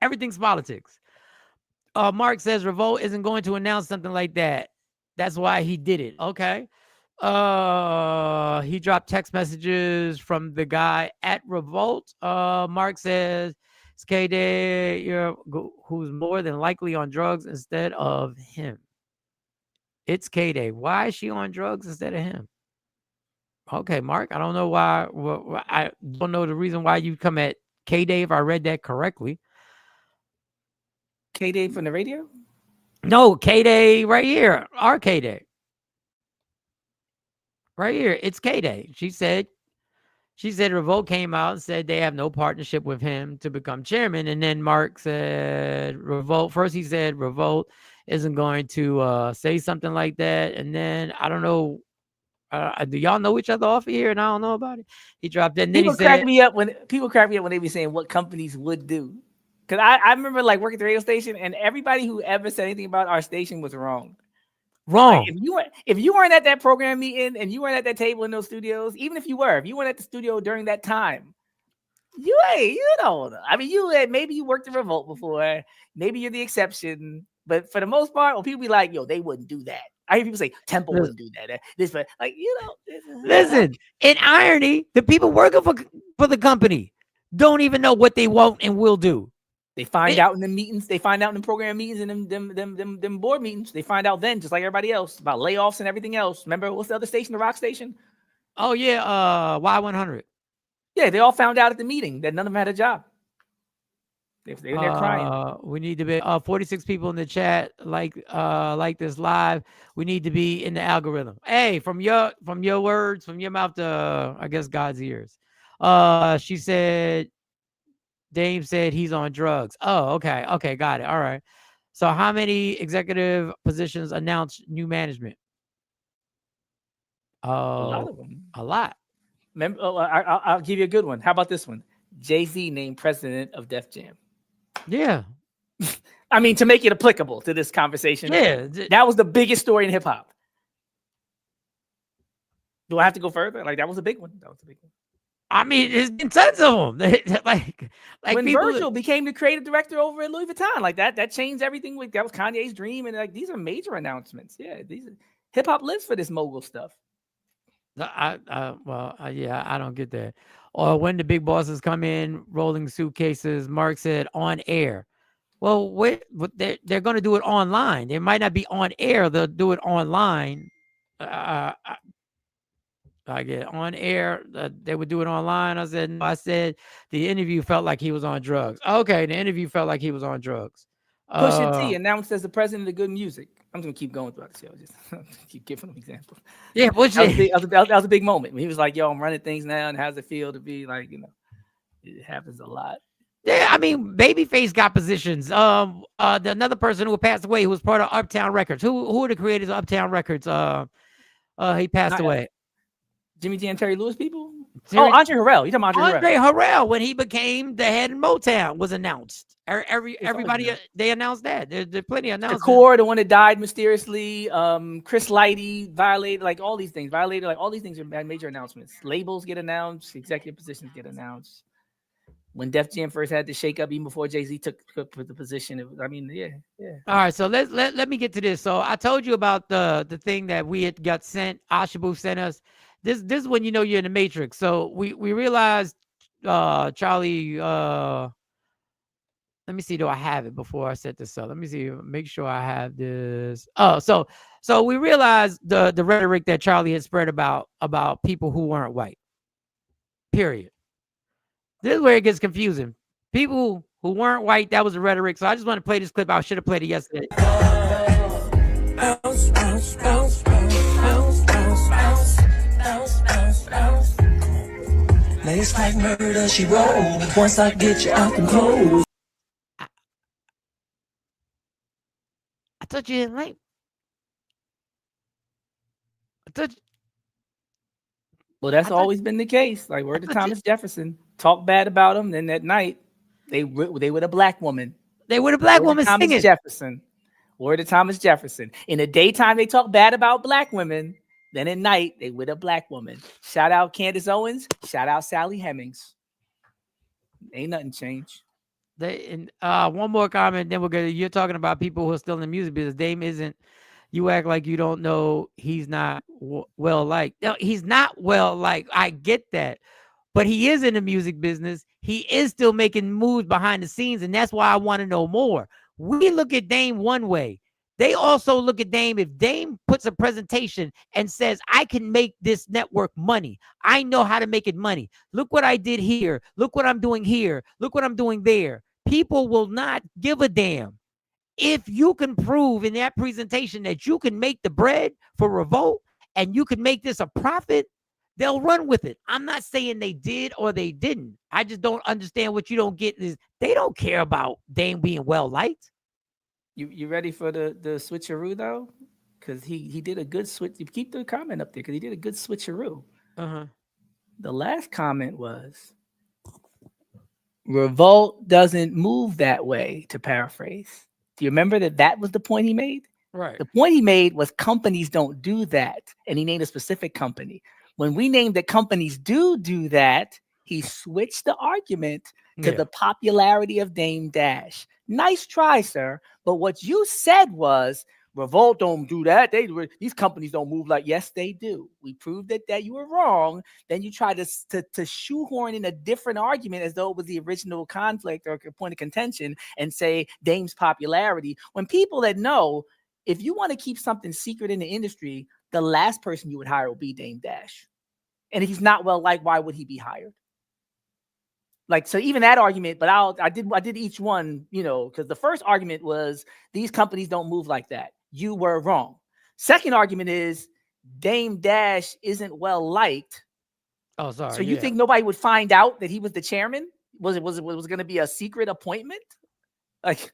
Everything's politics. Mark says Revolt isn't going to announce something like that. That's why he did it. Okay. He dropped text messages from the guy at Revolt. Mark says it's K-Day who's more than likely on drugs instead of him. It's K-Day. Why is she on drugs instead of him? Okay, Mark. I don't know why. I don't know the reason why you come at K-Day if I read that correctly. K-Day from the radio? No, K-Day right here. Our K-Day. Right here. It's K-Day. She said Revolt came out and said they have no partnership with him to become chairman. And then Mark said Revolt. First he said Revolt isn't going to say something like that. And then I don't know. Do y'all know each other off here? And I don't know about it. He dropped it. And then People he said, crack me up when they be saying what companies would do. Because I remember like working at the radio station, and everybody who ever said anything about our station was wrong. Wrong. Like, if you weren't at that program meeting and you weren't at that table in those studios, even if you weren't at the studio during that time, you don't know. I mean, maybe you worked at Revolt before, maybe you're the exception, but for the most part, when people be like, "Yo, they wouldn't do that," I hear people say Temple wouldn't do that. This, but like listen. In irony, the people working for the company don't even know what they won't and will do. They find out in the meetings. They find out in the program meetings and them board meetings. They find out then, just like everybody else, about layoffs and everything else. Remember, what's the other station, the rock station? Oh yeah, Y100. Yeah, they all found out at the meeting that none of them had a job. They're crying. We need to be 46 people in the chat like this live. We need to be in the algorithm. Hey, from your words, from your mouth to I guess God's ears. She said. Dame said he's on drugs. Oh, okay. Okay, got it. All right. So how many executive positions announced new management? A lot of them. A lot. Remember, I'll give you a good one. How about this one? Jay-Z named president of Def Jam. Yeah. I mean, to make it applicable to this conversation. Yeah. That was the biggest story in hip hop. Do I have to go further? Like, that was a big one. I mean, there's been tons of them. like when people, Virgil became the creative director over at Louis Vuitton, like that changed everything. That was Kanye's dream, and like these are major announcements. Yeah, hip hop lives for this mogul stuff. Yeah, I don't get that. Or when the big bosses come in rolling suitcases, Mark said on air. Well, they're going to do it online. They might not be on air. They'll do it online. I get on air. They would do it online. I said the interview felt like he was on drugs. Okay, the interview felt like he was on drugs. Pusha T announced as the president of Good Music. I'm gonna keep going throughout the show. Just keep giving them examples. Yeah, that was a big moment when he was like, "Yo, I'm running things now, and how's it feel to be like, it happens a lot." Yeah, I mean, Babyface got positions. Another person who passed away who was part of Uptown Records. Who are the creators of Uptown Records? He passed away. Jimmy Jam, Terry Lewis people? Andre Harrell. You talking about Andre Harrell, when he became the head in Motown, was announced. Everybody, they announced that. There's plenty of announcements. The Core, the one that died mysteriously. Chris Lighty violated, like all these things. Violated, like all these things are major announcements. Labels get announced. Executive positions get announced. When Def Jam first had to shake up, even before Jay-Z took the position, yeah. All right, so let me get to this. So I told you about the thing that we had got sent. Ashabu sent us. This is when you know you're in the Matrix. So we realized Charlie. Let me see. Do I have it before I set this up? Let me see. Make sure I have this. Oh, so we realized the rhetoric that Charlie had spread about people who weren't white. Period. This is where it gets confusing. People who weren't white, that was the rhetoric. So I just want to play this clip. I should have played it yesterday. Lace like murder, she roll. Once I get you out them clothes. I thought you didn't like. Well, that's always been the case. Like, word to Thomas Jefferson, talk bad about him. Then that night, they with a black woman. They with a black woman singing. Thomas Jefferson. Word to Thomas Jefferson. In the daytime, they talk bad about black women. Then at night, they with a black woman. Shout out Candace Owens. Shout out Sally Hemings. Ain't nothing changed. One more comment, then we're gonna. You're talking about people who are still in the music business. Dame isn't. You act like you don't know he's not well liked. No, he's not well liked. I get that, but he is in the music business. He is still making moves behind the scenes, and that's why I want to know more. We look at Dame one way. They also look at Dame. If Dame puts a presentation and says, I can make this network money. I know how to make it money. Look what I did here. Look what I'm doing here. Look what I'm doing there. People will not give a damn. If you can prove in that presentation that you can make the bread for Revolt and you can make this a profit, they'll run with it. I'm not saying they did or they didn't. I just don't understand what you don't get is they don't care about Dame being well liked. You ready for the switcheroo though? Because he did a good switch. You keep the comment up there because he did a good switcheroo. The last comment was Revolt doesn't move that way, to paraphrase. Do you remember that was the point he made? Right. The point he made was companies don't do that. And he named a specific company. When we named that companies do that, he switched the argument to the popularity of Dame Dash. Nice try, sir. But what you said was, Revolt don't do that. These companies don't move like, yes, they do. We proved that you were wrong. Then you try to shoehorn in a different argument as though it was the original conflict or point of contention and say Dame's popularity. When people that know, if you want to keep something secret in the industry, the last person you would hire will be Dame Dash. And if he's not well liked, why would he be hired? Like, so even that argument, but I did each one, because the first argument was these companies don't move like that. You were wrong. Second argument is Dame Dash isn't well liked. Oh, sorry. So you think nobody would find out that he was the chairman? Was it going to be a secret appointment? Like,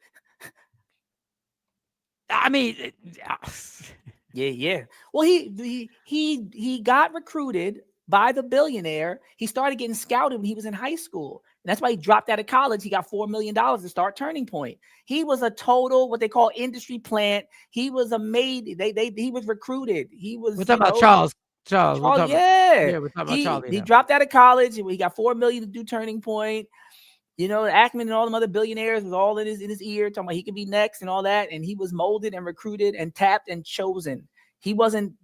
I mean, yeah. Well, he got recruited by the billionaire. He started getting scouted when he was in high school. And that's why he dropped out of college. He got $4 million to start Turning Point. He was a total, what they call industry plant. He was a maid. He was recruited. He was. We're talking about Charles. We're talking about Charlie. He dropped out of college. He got $4 million to do Turning Point. Ackman and all them other billionaires was all in his ear, talking about he could be next and all that. And he was molded and recruited and tapped and chosen. He wasn't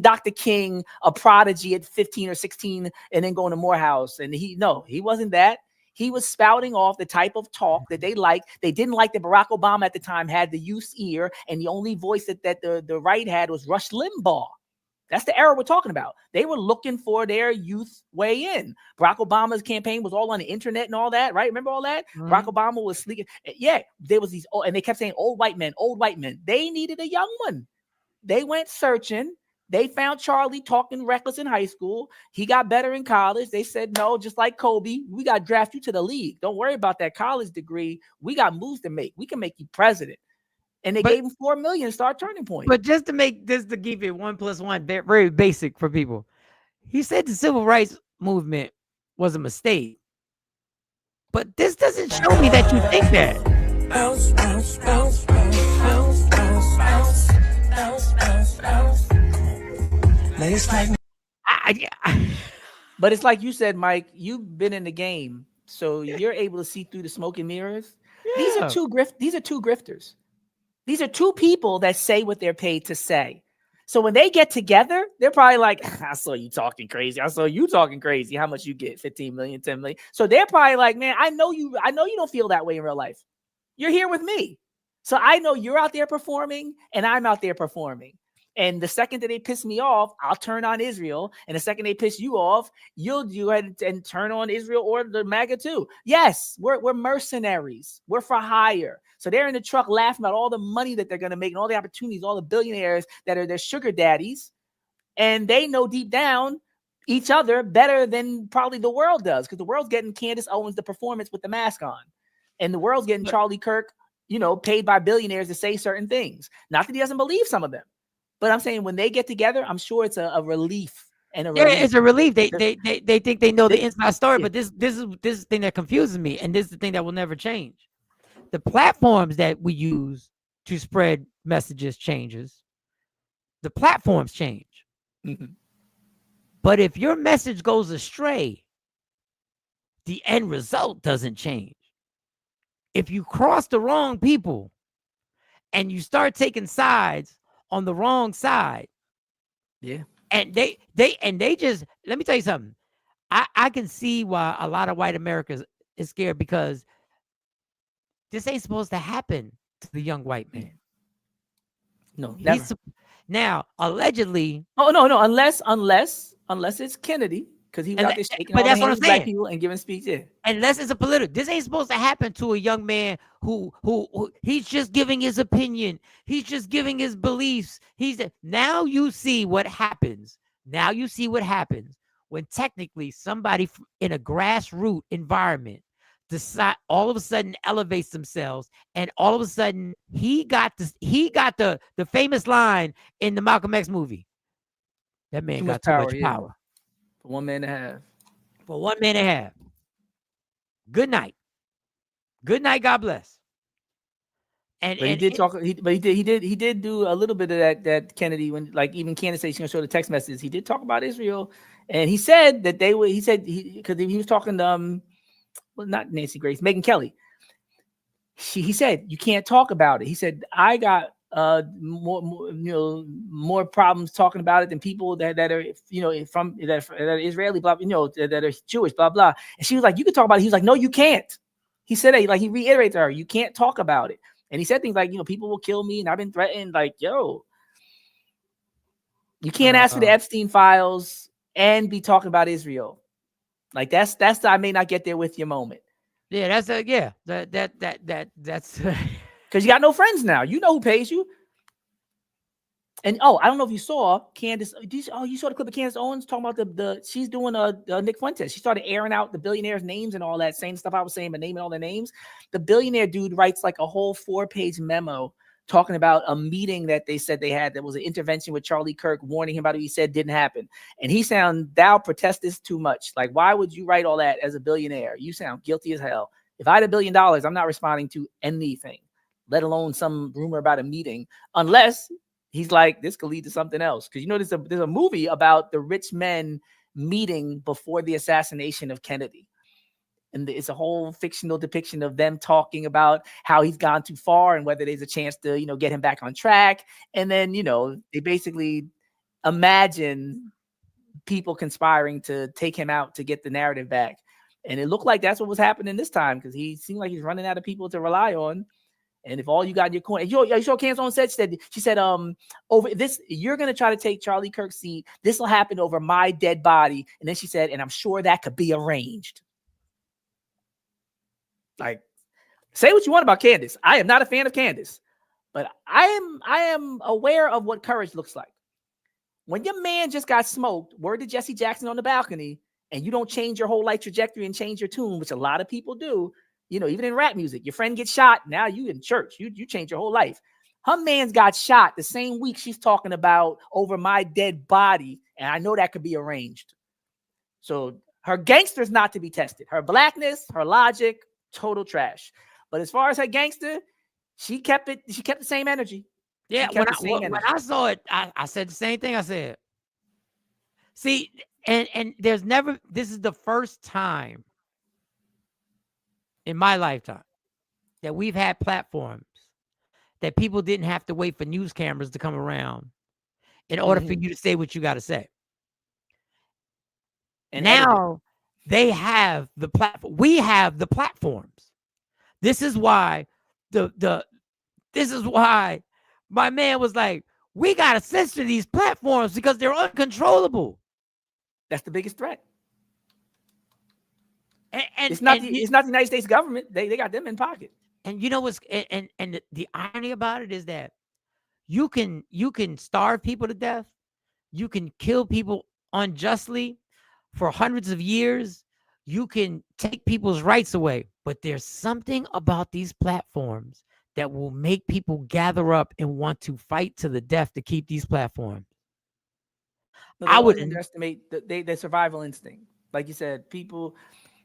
Dr. King, a prodigy at 15 or 16 and then going to Morehouse. And he wasn't that. He was spouting off the type of talk that they liked. They didn't like that Barack Obama at the time had the youth's ear. And the only voice that the right had was Rush Limbaugh. That's the era we're talking about. They were looking for their youth way in. Barack Obama's campaign was all on the internet and all that, right? Remember all that? Mm-hmm. Barack Obama was sleeping. Yeah, there was these, and they kept saying old white men. They needed a young one. They went searching. They found Charlie talking reckless in high school. He got better in college. They said, no, just like Kobe, we got to draft you to the league. Don't worry about that college degree. We got moves to make. We can make you president. And they gave him $4 million to start Turning Point. But just to make this, to keep it 1 + 1, very basic for people. He said the civil rights movement was a mistake. But this doesn't show me that you think that. Bounce, bounce, bounce, bounce, bounce, bounce, bounce, bounce, bounce. But it's like you said, Mike, you've been in the game, so you're able to see through the smoke and mirrors. Yeah. These are two grifters. These are two people that say what they're paid to say. So when they get together, they're probably like, I saw you talking crazy. How much you get? 15 million, 10 million. So they're probably like, man, I know you don't feel that way in real life. You're here with me. So I know you're out there performing and I'm out there performing. And the second that they piss me off, I'll turn on Israel. And the second they piss you off, you'll go ahead and turn on Israel or the MAGA too. Yes, we're mercenaries. We're for hire. So they're in the truck laughing about all the money that they're going to make and all the opportunities, all the billionaires that are their sugar daddies. And they know deep down each other better than probably the world does, because the world's getting Candace Owens the performance with the mask on. And the world's getting Charlie Kirk, paid by billionaires to say certain things. Not that he doesn't believe some of them. But I'm saying when they get together, I'm sure it's a relief and a relief. Yeah, it's a relief. They think they know the inside story, but this is the thing that confuses me, and this is the thing that will never change. The platforms that we use to spread messages changes. The platforms change. Mm-hmm. But if your message goes astray, the end result doesn't change. If you cross the wrong people and you start taking sides on the wrong side. Yeah. And they just, let me tell you something. I can see why a lot of white America is scared, because this ain't supposed to happen to the young white man. No, never. Now, allegedly. Oh no, unless it's Kennedy, because he was out there shaking all the hands with black people and giving speeches. Yeah. Unless it's a political, this ain't supposed to happen to a young man who he's just giving his opinion. He's just giving his beliefs. Now you see what happens. Now you see what happens when technically somebody in a grassroots environment decide all of a sudden elevates themselves, and all of a sudden he got the famous line in the Malcolm X movie. That man got too much power. For one man to have. For one man to have. Good night. Good night. God bless. But he did do a little bit of that Kennedy, when like even Candace said she's gonna show the text messages. He did talk about Israel, and he said that because he was talking to well, not Nancy Grace, Megyn Kelly. He said you can't talk about it. He said I got more problems talking about it than people that are that are Israeli, blah, that are Jewish, blah blah. And she was like, you can talk about it. He was like, no, you can't. He said that, like, he reiterated to her, you can't talk about it. And he said things like, people will kill me and I've been threatened. Like, yo, you can't ask for the Epstein files and be talking about Israel. Like that's the I may not get there with your moment. Yeah, that's that's because you got no friends now. You know who pays you. And I don't know if you saw Candace. You saw the clip of Candace Owens talking about she's doing Nick Fuentes. She started airing out the billionaires' names and all that same stuff I was saying, but naming all their names. The billionaire dude writes like a whole 4-page memo talking about a meeting that they said they had that was an intervention with Charlie Kirk, warning him about what he said didn't happen. And he sound, thou protest this too much. Like, why would you write all that as a billionaire? You sound guilty as hell. If I had $1 billion, I'm not responding to anything, let alone some rumor about a meeting, unless he's like, this could lead to something else. Because there's a movie about the rich men meeting before the assassination of Kennedy. And it's a whole fictional depiction of them talking about how he's gone too far and whether there's a chance to, get him back on track. And then, they basically imagine people conspiring to take him out to get the narrative back. And it looked like that's what was happening this time, because he seemed like he's running out of people to rely on. And if all you got in your corner, you saw Candace Owens said, she said, over this, you're going to try to take Charlie Kirk's seat. This will happen over my dead body. And then she said, and I'm sure that could be arranged. Like, say what you want about Candace. I am not a fan of Candace, but I am aware of what courage looks like. When your man just got smoked, word to Jesse Jackson on the balcony, and you don't change your whole life trajectory and change your tune, which a lot of people do, even in rap music, your friend gets shot. Now you in church, you change your whole life. Her man's got shot the same week she's talking about over my dead body. And I know that could be arranged. So her gangster's not to be tested. Her blackness, her logic, total trash. But as far as her gangster, she kept the same energy. Yeah, when I saw it, I said the same thing. I said, see, and there's never, this is the first time in my lifetime that we've had platforms that people didn't have to wait for news cameras to come around in order for you to say what you got to say. And now they have the platform. We have the platforms. This is why this is why my man was like, we got to censor these platforms because they're uncontrollable. That's the biggest threat. And it's not the United States government. They got them in pocket. And you know what's and the irony about it is that you can starve people to death, you can kill people unjustly for hundreds of years, you can take people's rights away, but there's something about these platforms that will make people gather up and want to fight to the death to keep these platforms. No, I would underestimate their survival instinct. Like you said, people,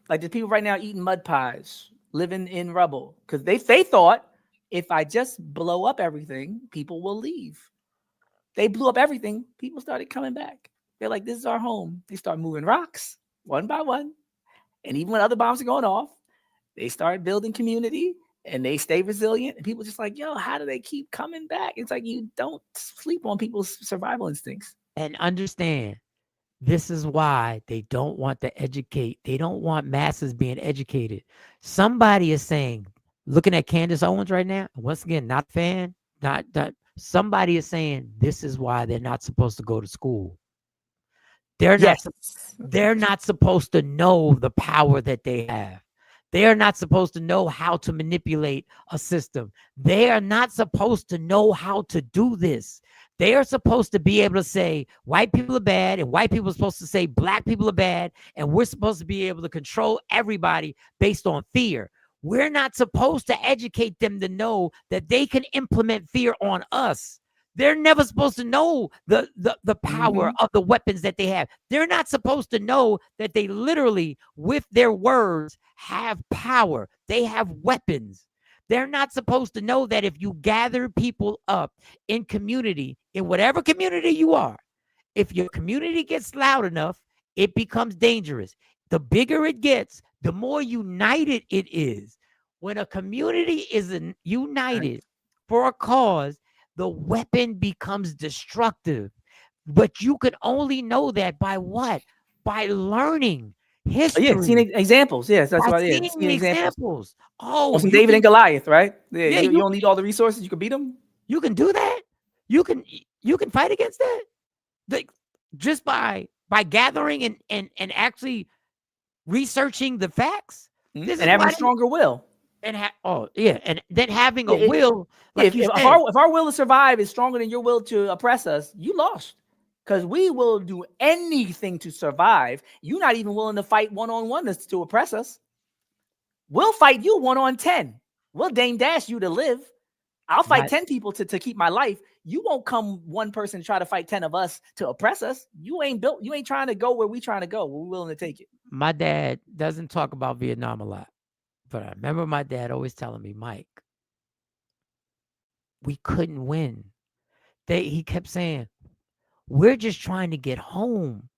like there's people right now eating mud pies, living in rubble, because they thought if I just blow up everything, people will leave. They blew up everything. People started coming back. They're like, this is our home. They start moving rocks one by one. And even when other bombs are going off, they start building community and they stay resilient. And people just like, yo, how do they keep coming back? It's like, you don't sleep on people's survival instincts. And understand, this is why they don't want to educate. They don't want masses being educated. Somebody is saying, looking at Candace Owens right now, once again, not a fan, not Somebody is saying this is why they're not supposed to go to school. They're Yes. not supposed to know the power that they have. They are not supposed to know how to manipulate a system. They are not supposed to know how to do this. They are supposed to be able to say white people are bad, and white people are supposed to say black people are bad, and we're supposed to be able to control everybody based on fear. We're not supposed to educate them to know that they can implement fear on us. They're never supposed to know the power of the weapons that they have. They're not supposed to know that they literally, with their words, have power. They have weapons. They're not supposed to know that if you gather people up in community, in whatever community you are, if your community gets loud enough, it becomes dangerous. The bigger it gets, the more united it is. When a community is united for a cause, the weapon becomes destructive. But you can only know that by what? By learning history. Yeah, seeing examples. Yes, that's by why. Yeah, seeing seeing examples. Oh, Or some you David can- and Goliath, right? Yeah, Yeah, you you don't need all the resources. You can beat them. You can do that. You can fight against that. Just by gathering and actually researching the facts. This And is having why a stronger will. and and then having a Yeah, will, like if, you if said. our will to survive is stronger than your will to oppress us, you lost. Because we will do anything to survive. You're not even willing to fight one-on-one to oppress us. We'll fight you 1-on-10. We'll Dame Dash you to live. I'll fight 10 people to keep my life. You won't come one person try to fight 10 of us to oppress us. You ain't trying to go where we trying to go. We're willing to take it. My dad doesn't talk about Vietnam a lot, but I remember my dad always telling me, Mike, we couldn't win. He kept saying, we're just trying to get home.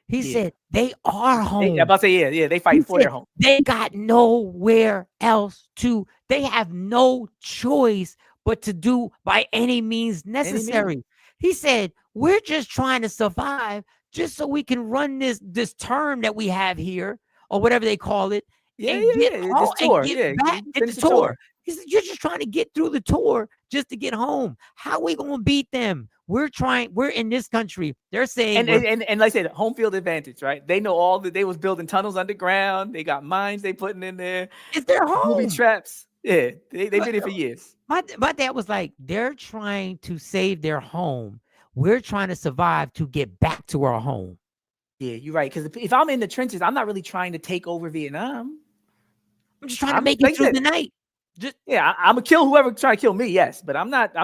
He said, they are home. I'm about to say, yeah, they fighting for their home. They got nowhere else to, they have no choice but to do by any means necessary. He said, we're just trying to survive just so we can run this term that we have here, or whatever they call it, get home, this tour. and get back, get the tour. He said, you're just trying to get through the tour just to get home. How are we going to beat them? We're in this country. They're saying, and like I said, home field advantage, right? They know all that. They was building tunnels underground. They got mines they putting in there. It's their home. Booby traps. Yeah, they've been here for years. My dad was like, they're trying to save their home. We're trying to survive to get back to our home. Yeah, you're right. Because if I'm in the trenches, I'm not really trying to take over Vietnam. I'm just trying to make it through the night. I'm gonna kill whoever trying to kill me. Yes, but I'm not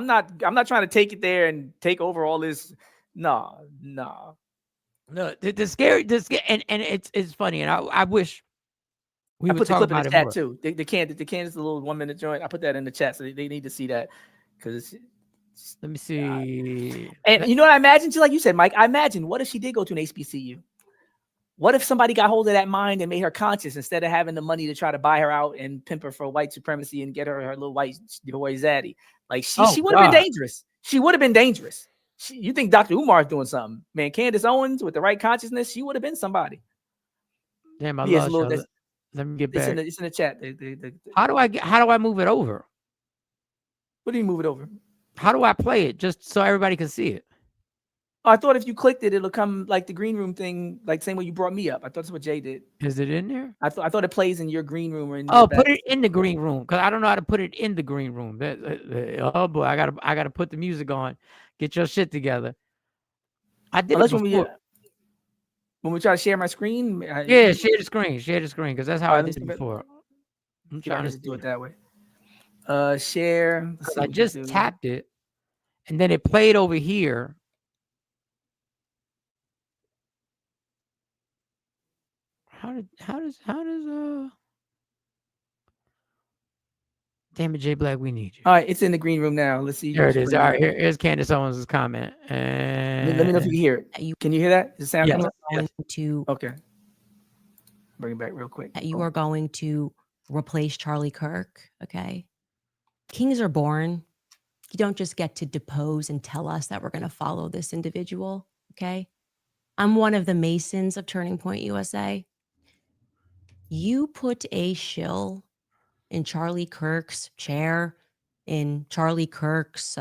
trying to take it there and take over all this. No. The scary, and it's funny, and I wish we would talk about it more. Too. The Candace, the little 1 minute joint. I put that in the chat, so they need to see that. Because let me see. And you know what I imagine? Just like you said, Mike. I imagine, what if she did go to an HBCU? What if somebody got hold of that mind and made her conscious instead of having the money to try to buy her out and pimp her for white supremacy and get her little white boy zaddy? Like she would have been dangerous. She would have been dangerous. You think Dr. Umar is doing something? Man, Candace Owens with the right consciousness, she would have been somebody. Damn, I lost you. Let me get back. It's in the chat. How do I move it over? What do you move it over? How do I play it just so everybody can see it? I thought if you clicked it, it'll come like the green room thing, like the same way you brought me up. I thought that's what Jay did. Is it in there? I thought it plays in your green room or in. Put it in the green room, because I don't know how to put it in the green room. Oh boy, I gotta put the music on. Get your shit together. I did it before. When we try to share my screen. Share the screen, because that's how I did it before. I'm trying to do it that way. Share. I just tapped it, and then it played over here. How does damn it, Jay Black, we need you. All right, it's in the green room now. Let's see. There it is. All right, here's Candace Owens' comment. And let me know if you can hear it. Can you hear that? Does it sound going to okay. Bring it back real quick. You are going to replace Charlie Kirk. Okay. Kings are born. You don't just get to depose and tell us that we're going to follow this individual. Okay. I'm one of the Masons of Turning Point USA. You put a shill in Charlie Kirk's chair in Charlie Kirk's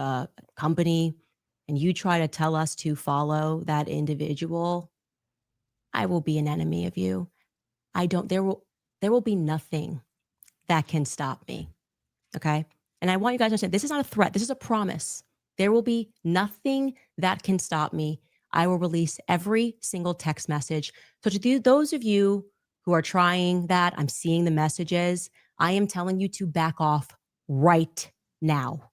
company, and you try to tell us to follow that individual, I will be an enemy of you. There will be nothing that can stop me. Okay. And I want you guys to understand, this is not a threat. This is a promise. There will be nothing that can stop me. I will release every single text message. So to those of you who are trying that, I'm seeing the messages. I am telling you to back off right now.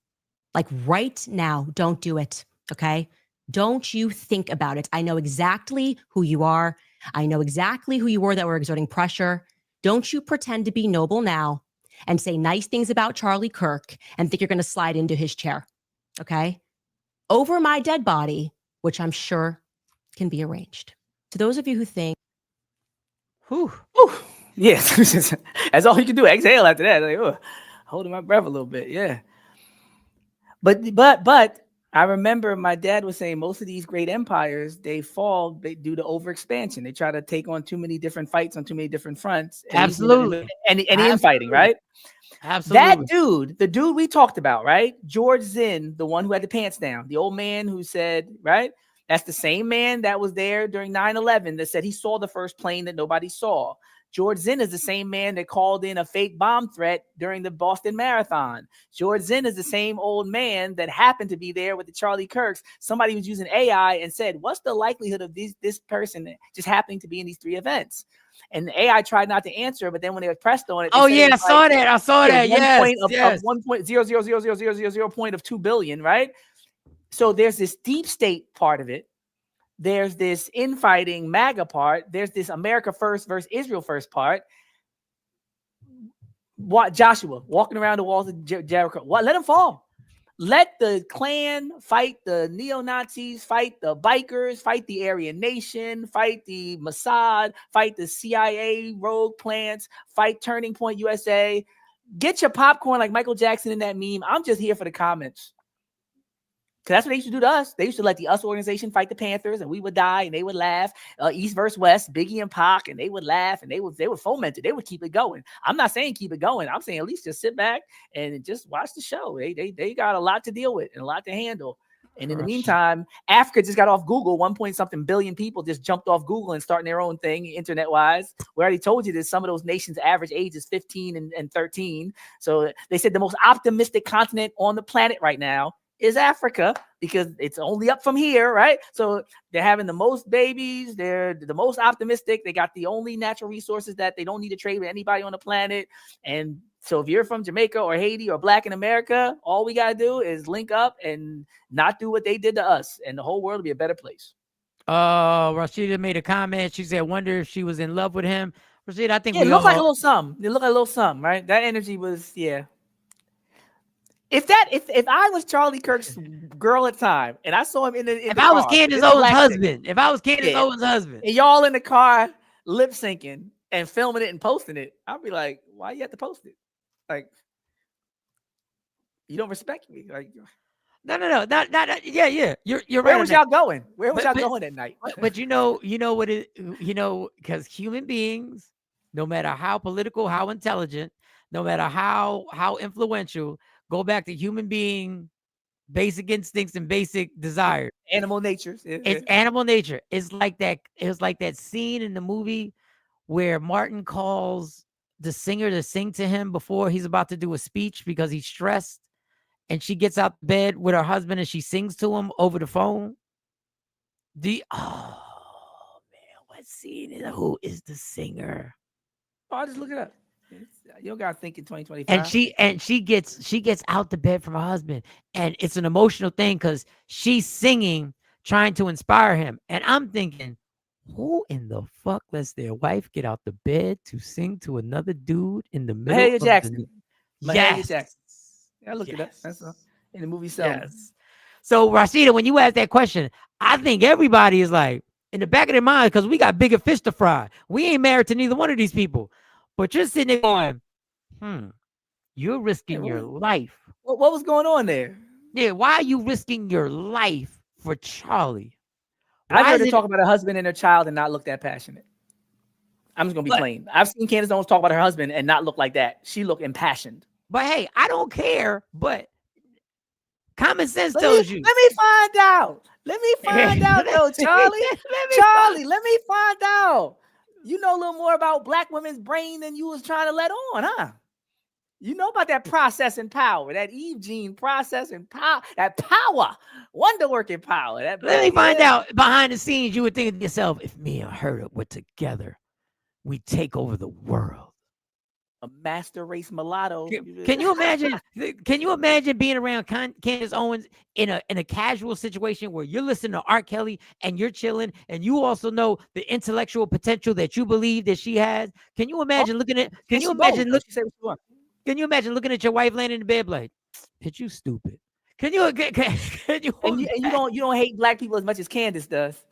Like right now, don't do it. Okay. Don't you think about it. I know exactly who you are. I know exactly who you were that were exerting pressure. Don't you pretend to be noble now and say nice things about Charlie Kirk and think you're going to slide into his chair. Okay. Over my dead body, which I'm sure can be arranged. To those of you who think, Yes, that's all you can do. Exhale after that. Like, holding my breath a little bit. Yeah. But I remember my dad was saying most of these great empires, they fall due to overexpansion. They try to take on too many different fights on too many different fronts. Absolutely. And infighting, right? Absolutely. That dude, the dude we talked about, right? George Zinn, the one who had the pants down, the old man who said, right? That's the same man that was there during 9/11 that said he saw the first plane that nobody saw. George Zinn is the same man that called in a fake bomb threat during the Boston Marathon. George Zinn is the same old man that happened to be there with the Charlie Kirks. Somebody was using AI and said, what's the likelihood of this person just happening to be in these three events? And the AI tried not to answer, but then when they were pressed on it, oh yeah, I saw that. I saw that. Yes, yes. 1.0000000 point of 2 billion, right? So there's this deep state part of it. There's this infighting MAGA part. There's this America first versus Israel first part. What Joshua walking around the walls of Jericho? What? Let him fall. Let the Klan fight the neo-Nazis, fight the bikers, fight the Aryan Nation, fight the Mossad, fight the CIA rogue plants, fight Turning Point USA. Get your popcorn like Michael Jackson in that meme. I'm just here for the comments. Because that's what they used to do to us. They used to let the US organization fight the Panthers, and we would die, and they would laugh. East versus West, Biggie and Pac, and they would laugh, and they would foment it. They would keep it going. I'm not saying keep it going. I'm saying at least just sit back and just watch the show. They got a lot to deal with and a lot to handle. And in the meantime, Africa just got off Google. 1-something billion people just jumped off Google and starting their own thing, internet-wise. We already told you that some of those nations' average age is 15 and 13. So they said the most optimistic continent on the planet right now is Africa, because it's only up from here, right? So they're having the most babies. They're the most optimistic. They got the only natural resources that they don't need to trade with anybody on the planet. And so if you're from Jamaica or Haiti or Black in America, all we got to do is link up and not do what they did to us, and the whole world will be a better place. Rashida made a comment. She said, wonder if she was in love with him. Rashida, I think it looked like a little something. It looked like a little something, right? That energy was, yeah. If I was Charlie Kirk's girl at the time and I saw him in the if I was Candace Owens' husband, and y'all in the car lip syncing and filming it and posting it, I'd be like, why you have to post it? Like, you don't respect me. Like, no. Yeah. You're right. Where was y'all going? Where was y'all going at night? But you know what it, because human beings, no matter how political, how intelligent, no matter how influential, go back to human being basic instincts and basic desires. Animal nature. It's animal nature. It's like that. It was like that scene in the movie where Martin calls the singer to sing to him before he's about to do a speech because he's stressed, and she gets out of bed with her husband and she sings to him over the phone. Oh man, what scene is, who is the singer? Oh, I'll just look it up. You don't gotta think in 2025. And she gets out the bed from her husband, and it's an emotional thing because she's singing, trying to inspire him. And I'm thinking, who in the fuck lets their wife get out the bed to sing to another dude in the middle? Mahalia Jackson. Yes. Jackson. I looked it up. That's in the movie. Yes. So Rashida, when you ask that question, I think everybody is like in the back of their mind, because we got bigger fish to fry. We ain't married to neither one of these people. But you're sitting there going, you're risking your life. What was going on there? Yeah, why are you risking your life for Charlie? I've heard her talk about her husband and her child and not look that passionate. I'm just going to be plain. I've seen Candace Owens talk about her husband and not look like that. She looked impassioned. But hey, I don't care. But Common sense Let tells me, you. let me find out. Let me find out, though, Charlie. Charlie, let me find out. You know a little more about black women's brain than you was trying to let on, huh? You know about that processing power, that Eve gene processing power, that power, wonder working power. That Let me find out behind the scenes. You would think to yourself, if me and her were together, we take over the world. A master race mulatto. Can you imagine? Can you imagine being around Candace Owens in a casual situation where you're listening to R. Kelly and you're chilling, and you also know the intellectual potential that you believe that she has? Can you imagine looking at? Can you imagine look? Can you imagine looking at your wife laying in the bed like, "Bitch, you stupid." Can you? Can you? And you don't hate black people as much as Candace does.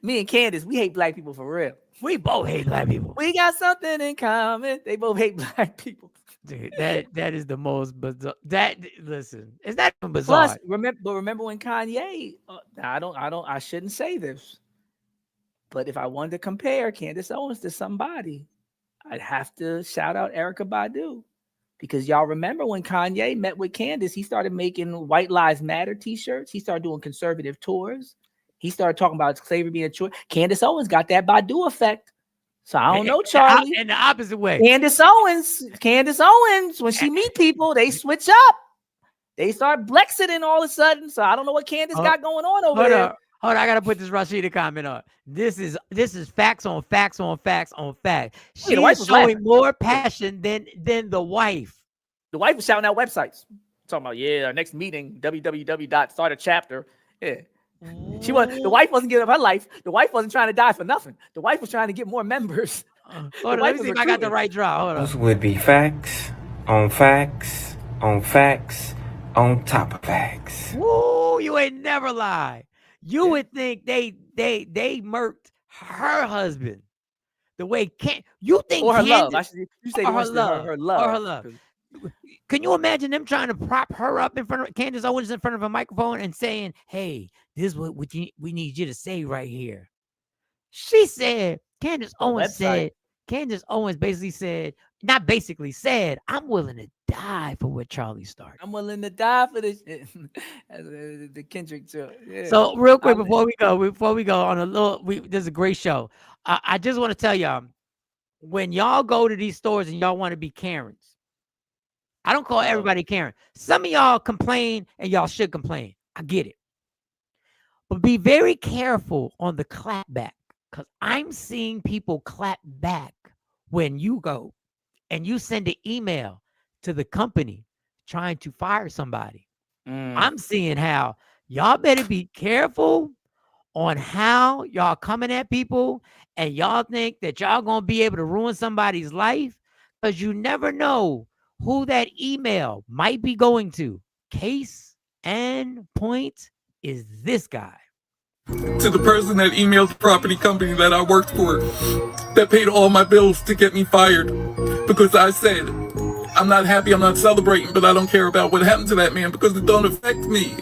Me and Candace, we hate black people for real. We both hate black people. We got something in common. They both hate black people. Dude, that is the most bizarre. Listen, it's not even bizarre. Plus, remember when Kanye? I shouldn't say this, but if I wanted to compare Candace Owens to somebody, I'd have to shout out Erykah Badu, because y'all remember when Kanye met with Candace, he started making White Lives Matter T-shirts. He started doing conservative tours. He started talking about slavery being a choice. Candace Owens got that Badu effect. So I don't know, Charlie. In the opposite way. Candace Owens, when she meet people, they switch up. They start blexiting all of a sudden. So I don't know what Candace got going on over there. Hold on, I gotta put this Rashida comment on. This is facts on facts on facts on facts. She is showing more passion than the wife. The wife was shouting out websites, talking about our next meeting, www.startachapter. Yeah. The wife wasn't giving up her life. The wife wasn't trying to die for nothing. The wife was trying to get more members. Hold on, let me see if I got the right draw. Hold on. Those would be facts on facts on facts on top of facts. Woo, you ain't never lie. You would think they murked her husband the way you think or her Candace, love. You say her love. Or her love. Can you imagine them trying to prop her up in front of Candace Owens in front of a microphone and saying, "Hey, this is what we need you to say right here"? She said, Candace Owens basically said, not basically said, "I'm willing to die for what Charlie started. I'm willing to die for this." The Kendrick too. Yeah. So real quick before we go on a little, this is a great show. I just want to tell y'all, when y'all go to these stores and y'all want to be Karens, I don't call everybody Karen. Some of y'all complain, and y'all should complain. I get it. But be very careful on the clap back, because I'm seeing people clap back when you go and you send an email to the company trying to fire somebody. I'm seeing how y'all better be careful on how y'all coming at people, and y'all think that y'all going to be able to ruin somebody's life, because you never know who that email might be going to. Case and point is this guy. To the person that emailed the property company that I worked for, that paid all my bills to get me fired, because I said, I'm not happy, I'm not celebrating, but I don't care about what happened to that man because it don't affect me.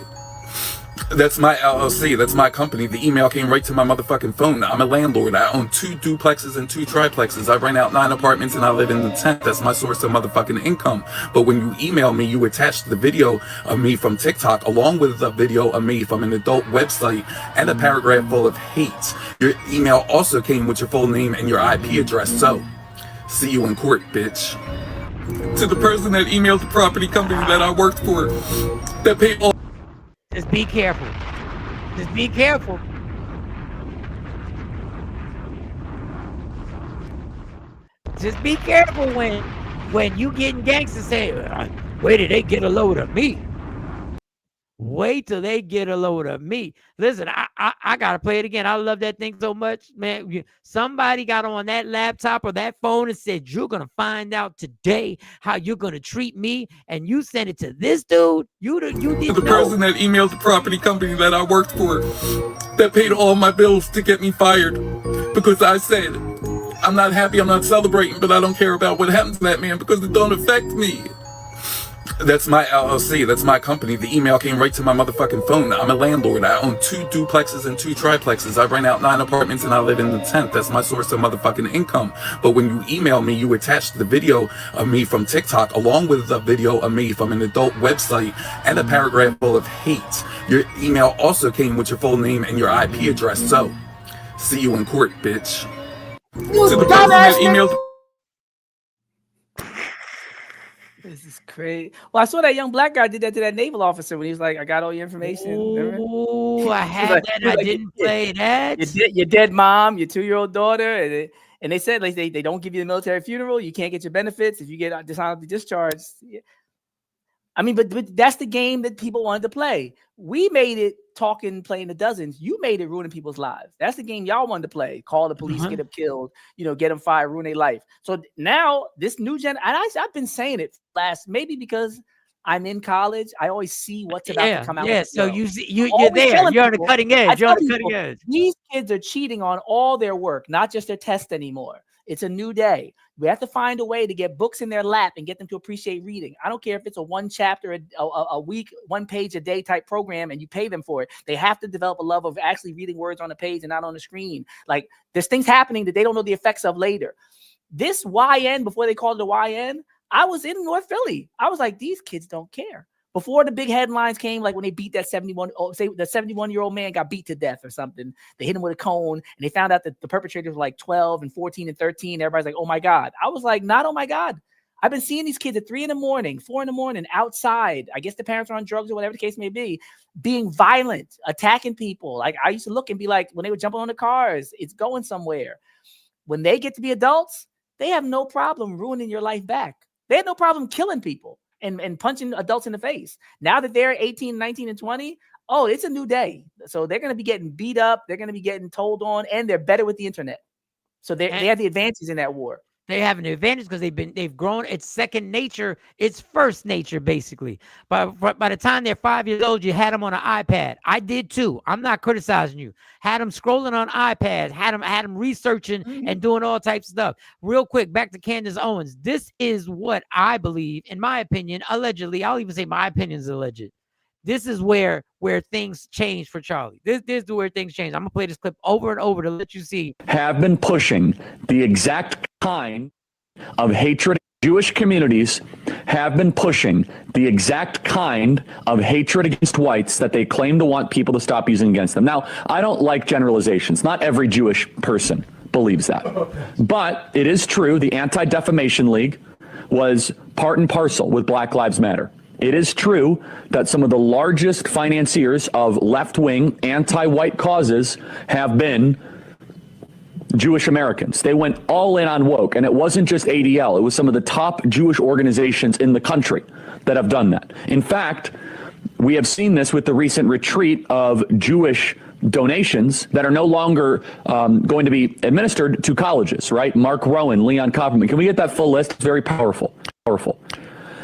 That's my LLC. That's my company. The email came right to my motherfucking phone. I'm a landlord. I own 2 duplexes and 2 triplexes. I rent out 9 apartments and I live in the 10th. That's my source of motherfucking income. But when you email me, you attach the video of me from TikTok along with the video of me from an adult website and a paragraph full of hate. Your email also came with your full name and your IP address. So, see you in court, bitch. To the person that emailed the property company that I worked for, that paid all... Just be careful. Just be careful. Just be careful when you getting gangsters say, "Wait till they get a load of me." Wait till they get a load of me. Listen, I gotta play it again. I love that thing so much, man. Somebody got on that laptop or that phone and said, "You're gonna find out today how you're gonna treat me," and you send it to this dude. You didn't the person that emailed the property company that I worked for, that paid all my bills to get me fired, because I said, I'm not happy, I'm not celebrating, but I don't care about what happened to that man because it don't affect me. That's my LLC. That's my company. The email came right to my motherfucking phone. I'm a landlord. I own 2 duplexes and 2 triplexes. I rent out 9 apartments and I live in the 10th. That's my source of motherfucking income. But when you email me, you attach the video of me from TikTok along with the video of me from an adult website and a paragraph full of hate. Your email also came with your full name and your IP address. So, see you in court, bitch. To the person that emailed. This is crazy. Well, I saw that young black guy did that to that naval officer when he was like, "I got all your information." Oh, I had that. I didn't play that. Your dead mom, your 2-year-old daughter, and they said like they don't give you the military funeral. You can't get your benefits if you get dishonorably discharged. I mean, but that's the game that people wanted to play. We made it talking, playing the dozens. You made it ruining people's lives. That's the game y'all wanted to play. Call the police, get them killed, get them fired, ruin their life. So now this new gen, and I've been saying it maybe because I'm in college. I always see what's about to come out. Yeah, so you're there. You're on the cutting edge. You're on the cutting edge. These kids are cheating on all their work, not just their tests anymore. It's a new day. We have to find a way to get books in their lap and get them to appreciate reading. I don't care if it's a 1 chapter a week, 1 page a day type program, and you pay them for it. They have to develop a love of actually reading words on the page and not on the screen. Like there's things happening that they don't know the effects of later. This YN, before they called it a YN, I was in North Philly. I was like, these kids don't care. Before the big headlines came, like when they beat that 71-year-old man got beat to death or something, they hit him with a cone and they found out that the perpetrators were like 12 and 14 and 13. Everybody's like, oh my God. I was like, not oh my God. I've been seeing these kids at 3 a.m, 4 a.m, outside. I guess the parents are on drugs or whatever the case may be, being violent, attacking people. Like I used to look and be like, when they were jumping on the cars, it's going somewhere. When they get to be adults, they have no problem ruining your life back. They had no problem killing people and punching adults in the face. Now that they're 18, 19, and 20, it's a new day. So they're going to be getting beat up. They're going to be getting told on, and they're better with the internet. So they have the advances in that war. They have an advantage because they've grown. It's second nature. It's first nature, basically. But by the time they're 5 years old, you had them on an iPad. I did too. I'm not criticizing you. Had them scrolling on iPads. Had them researching and doing all types of stuff. Real quick, back to Candace Owens. This is what I believe, in my opinion, allegedly. I'll even say my opinion is alleged. This is where things change for Charlie. This is where things change. I'm gonna play this clip over and over to let you see. Have been pushing the exact kind of hatred. Jewish communities have been pushing the exact kind of hatred against whites that they claim to want people to stop using against them. Now, I don't like generalizations. Not every Jewish person believes that. But it is true the Anti-Defamation League was part and parcel with Black Lives Matter. It is true that some of the largest financiers of left-wing anti-white causes have been Jewish Americans. They went all in on woke, and it wasn't just ADL. It was some of the top Jewish organizations in the country that have done that. In fact, we have seen this with the recent retreat of Jewish donations that are no longer going to be administered to colleges, right? Mark Rowan, Leon Copperman. Can we get that full list? It's very powerful.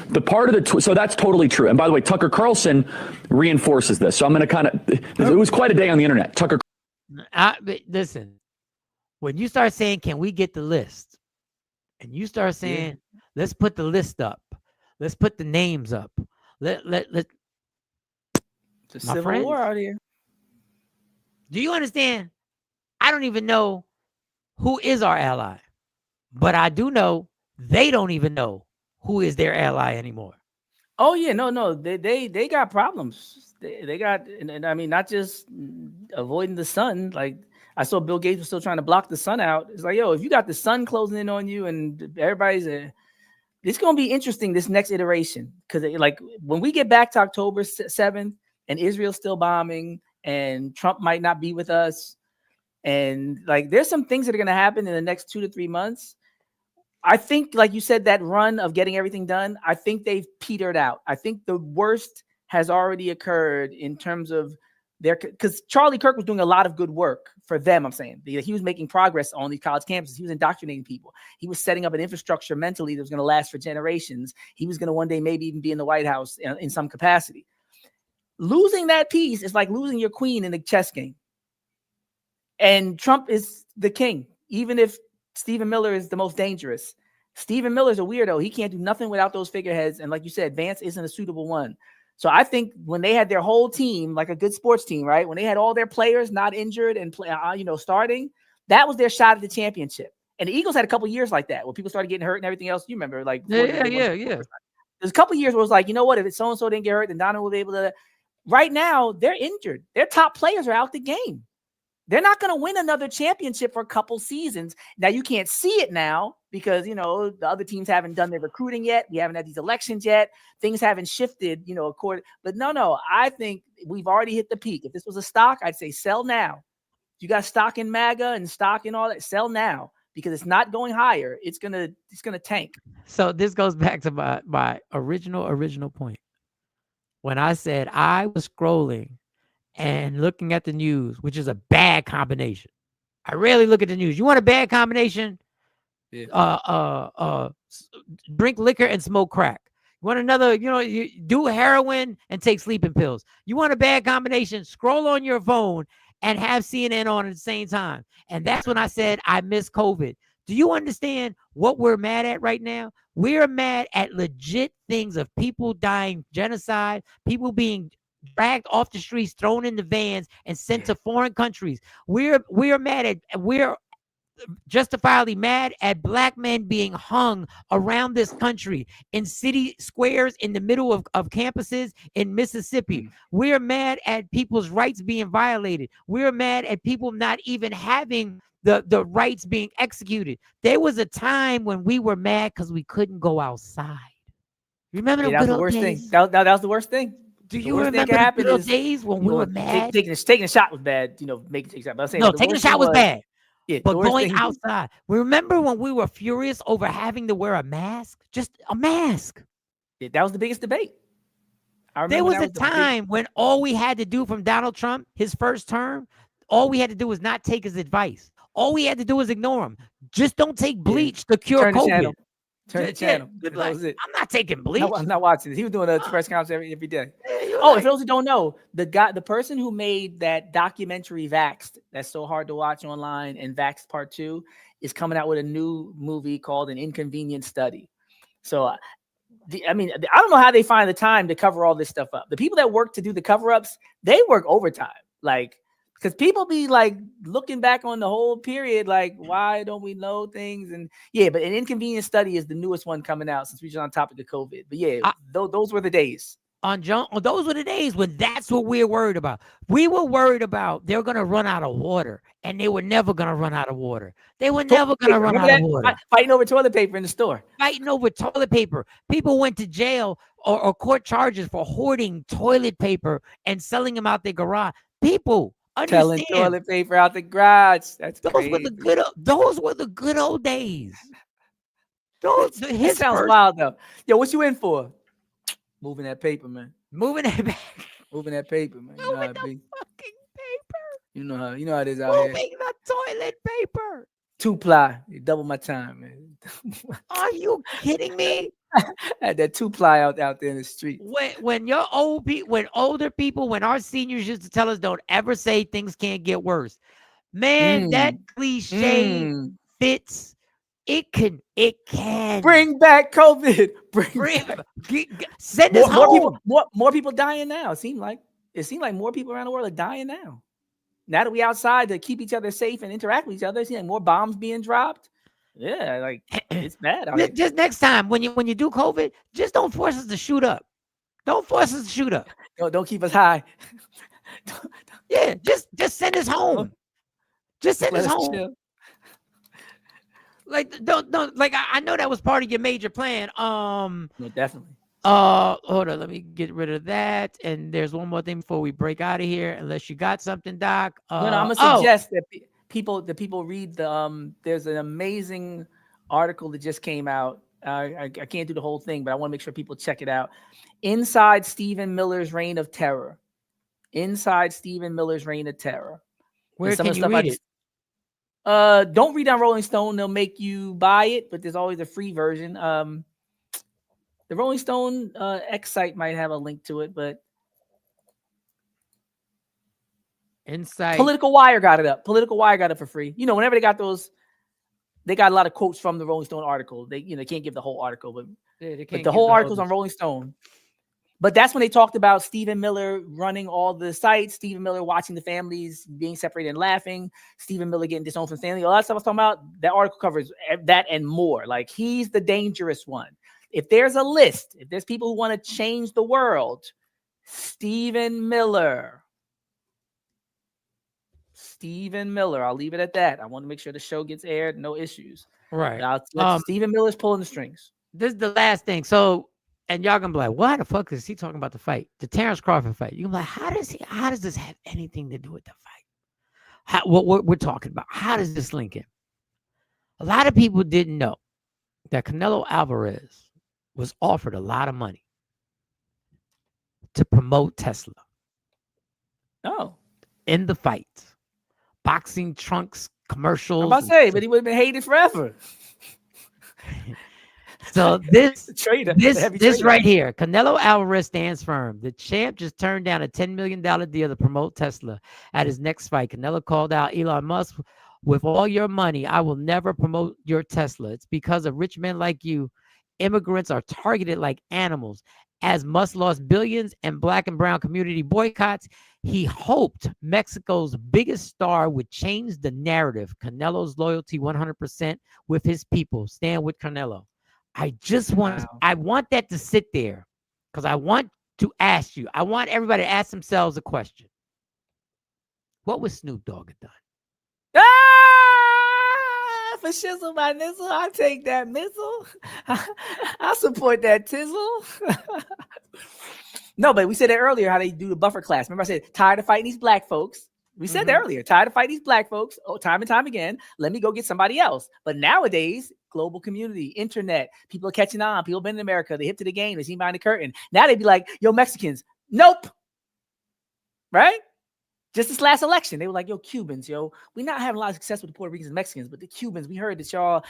The part of so that's totally true. And by the way, Tucker Carlson reinforces this. So I'm going to it was quite a day on the internet. Tucker. Listen, when you start saying, can we get the list? And you start saying, let's put the list up. Let's put the names up. Let It's a civil war out here. Do you understand? I don't even know who is our ally, but I do know they don't even know who is their ally anymore. Oh yeah, no, they got problems. They got, and I mean, not just avoiding the sun. Like I saw Bill Gates was still trying to block the sun out. It's like, yo, if you got the sun closing in on you and everybody's it's gonna be interesting this next iteration, because like when we get back to October 7th and Israel's still bombing and Trump might not be with us, and like there's some things that are gonna happen in the next 2 to 3 months. I think, like you said, that run of getting everything done, I think they've petered out. I think the worst has already occurred in terms of because Charlie Kirk was doing a lot of good work for them, I'm saying. He was making progress on these college campuses. He was indoctrinating people. He was setting up an infrastructure mentally that was going to last for generations. He was going to one day maybe even be in the White House in some capacity. Losing that piece is like losing your queen in a chess game. And Trump is the king, even if Stephen Miller is the most dangerous. Stephen Miller's a weirdo. He can't do nothing without those figureheads. And like you said, Vance isn't a suitable one. So I think when they had their whole team, like a good sports team, right? When they had all their players not injured and starting, that was their shot at the championship. And the Eagles had a couple years like that where people started getting hurt and everything else. You remember, like, Yeah. There's a couple years where it was like, you know what? If it's so-and-so didn't get hurt, then Donovan will be able to. Right now, they're injured. Their top players are out the game. They're not going to win another championship for a couple seasons. Now, you can't see it now because, the other teams haven't done their recruiting yet. We haven't had these elections yet. Things haven't shifted, according. But no, I think we've already hit the peak. If this was a stock, I'd say sell now. If you got stock in MAGA and stock in all that, sell now because it's not going higher. It's gonna tank. So this goes back to my original point. When I said I was scrolling and looking at the news, which is a bad combination. I rarely look at the news. You want a bad combination? Yeah. Drink liquor and smoke crack. You want another, you do heroin and take sleeping pills. You want a bad combination? Scroll on your phone and have CNN on at the same time. And that's when I said I miss COVID. Do you understand what we're mad at right now? We're mad at legit things of people dying, genocide, people being dragged off the streets, thrown into vans, and sent to foreign countries. We're justifiably mad at black men being hung around this country in city squares in the middle of campuses in Mississippi. We're mad at people's rights being violated. We're mad at people not even having the rights being executed. There was a time when we were mad because we couldn't go outside. Remember that was the worst thing. That was the worst thing. Do you remember the good old days when we were mad? Taking a shot was bad. Taking a shot. But I'm saying no, taking a shot was bad. Yeah, but going outside. Remember when we were furious over having to wear a mask? Just a mask. Yeah, that was the biggest debate. There was a time when all we had to do from Donald Trump, his first term, all we had to do was not take his advice. All we had to do was ignore him. Just don't take bleach to cure COVID. Turn the channel. That was it. I'm not taking bleach. I'm not watching this. He was doing a press conference every day. Oh, if those who don't know, the person who made that documentary Vaxxed, that's so hard to watch online, and Vaxxed Part 2 is coming out with a new movie called An Inconvenient Study. So, I don't know how they find the time to cover all this stuff up. The people that work to do the cover-ups, they work overtime. Because people be looking back on the whole period, why don't we know things? And but An Inconvenient Study is the newest one coming out since we're just on topic of COVID. But those were the days. Those were the days when that's what we're worried about. We were worried about they're going to run out of water, and they were never going to run out of water. They were never going to run out of water. Fighting over toilet paper in the store. Fighting over toilet paper. People went to jail or court charges for hoarding toilet paper and selling them out their garage. People. Selling toilet paper out the garage. That's crazy. Those were the good old days. It sounds wild though. Yo, what you in for? Moving that paper, man. Moving that paper, man. Moving the fucking paper. You know how it is out here. Moving the toilet paper. 2-ply. You double my time, man. Are you kidding me? I had that 2-ply out there in the street. When older people, when our seniors used to tell us, don't ever say things can't get worse. Man, that cliche fits. It can. Bring back COVID. Send us home. More people dying now. It seemed like more people around the world are dying now. Now that we outside to keep each other safe and interact with each other, it seems like more bombs being dropped. Yeah, it's bad. Just next time when you do COVID, just don't force us to shoot up. Don't force us to shoot up. Don't keep us high. Yeah, just send us home. Just send us home. Chill. Don't I know that was part of your major plan. No, definitely. Hold on, let me get rid of that. And there's one more thing before we break out of here, unless you got something, Doc. No, I'm gonna suggest that people read there's an amazing article that just came out. I can't do the whole thing, but I want to make sure people check it out. Inside Stephen Miller's Reign of Terror. Inside Stephen Miller's Reign of Terror. Where can you read it? Don't read on Rolling Stone. They'll make you buy it, but there's always a free version. The Rolling Stone X site might have a link to it, but Inside Political Wire got it up. Political Wire got it for free. Whenever they got those They got a lot of quotes from the Rolling Stone article. They can't give the whole article, but They but can't the give whole the article's whole- on Rolling Stone. But that's when they talked about Stephen Miller running all the sites, Stephen Miller watching the families being separated and laughing, Stephen Miller getting disowned from family. All that stuff I was talking about, that article covers that and more. Like, he's the dangerous one. If there's a list, if there's people who want to change the world, Stephen Miller. Stephen Miller. I'll leave it at that. I want to make sure the show gets aired, no issues. Right. Stephen Miller's pulling the strings. This is the last thing. So, and y'all gonna be like, why the fuck is he talking about the fight? The Terrence Crawford fight. You're like, how does this have anything to do with the fight? What we're talking about? How does this link in? A lot of people didn't know that Canelo Alvarez was offered a lot of money to promote Tesla. Oh. In the fight. Boxing trunks, commercials. I'm about to say, but he would have been hated forever. So this trader, this right here, Canelo Alvarez stands firm. The champ just turned down a $10 million deal to promote Tesla at his next fight. Canelo called out Elon Musk, with all your money, I will never promote your Tesla. It's because of rich men like you. Immigrants are targeted like animals. As Musk lost billions and black and brown community boycotts, he hoped Mexico's biggest star would change the narrative. Canelo's loyalty 100% with his people. Stand with Canelo. I just want, I want that to sit there because I want to ask you. I want everybody to ask themselves a question. What would Snoop Dogg have done? For shizzle my nizzle, I take that missile. I support that tizzle. No, but we said that earlier, how they do the buffer class. Remember I said, tired of fighting these black folks. We said that earlier, tired of fighting these black folks, time and time again. Let me go get somebody else. But nowadays, global community, internet, people are catching on. People have been in America. They hip to the game. They see behind the curtain. Now they'd be like, yo, Mexicans, nope. Right? Just this last election, they were like, yo, Cubans, yo, we're not having a lot of success with the Puerto Ricans and Mexicans, but the Cubans, we heard that y'all,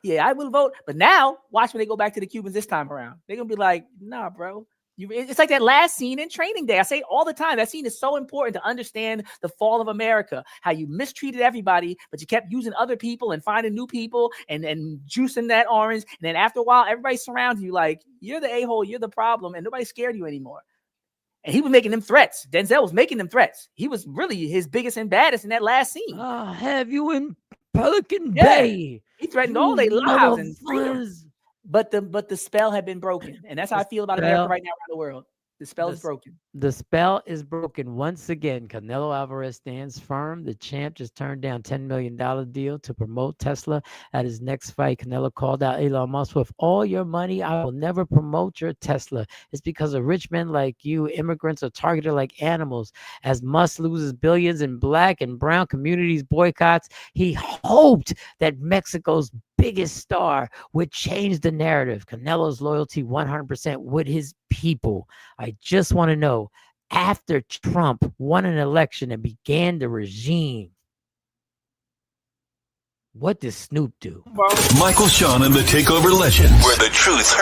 yeah, I will vote. But now, watch when they go back to the Cubans this time around. They're going to be like, nah, bro. It's like that last scene in Training Day. I say all the time, that scene is so important to understand the fall of America, how you mistreated everybody, but you kept using other people and finding new people and juicing that orange. And then after a while, everybody surrounds you like, you're the a-hole, you're the problem, and nobody's scared of you anymore. And he was making them threats. Denzel was making them threats. He was really his biggest and baddest in that last scene. Have you in Pelican Bay? He threatened all their lives and freedoms. But the spell had been broken. And that's how I feel about America right now around the world. The spell is broken. The spell is broken once again. Canelo Alvarez stands firm. The champ just turned down $10 million deal to promote Tesla at his next fight. Canelo called out Elon Musk, with all your money, I will never promote your Tesla. It's because of rich men like you. Immigrants are targeted like animals. As Musk loses billions in black and brown communities boycotts, he hoped that Mexico's biggest star would change the narrative. Canelo's loyalty 100% with his people. I just want to know, after Trump won an election and began the regime, what does Snoop do? Michael Sean and the Takeover Legends, where the truth hurts.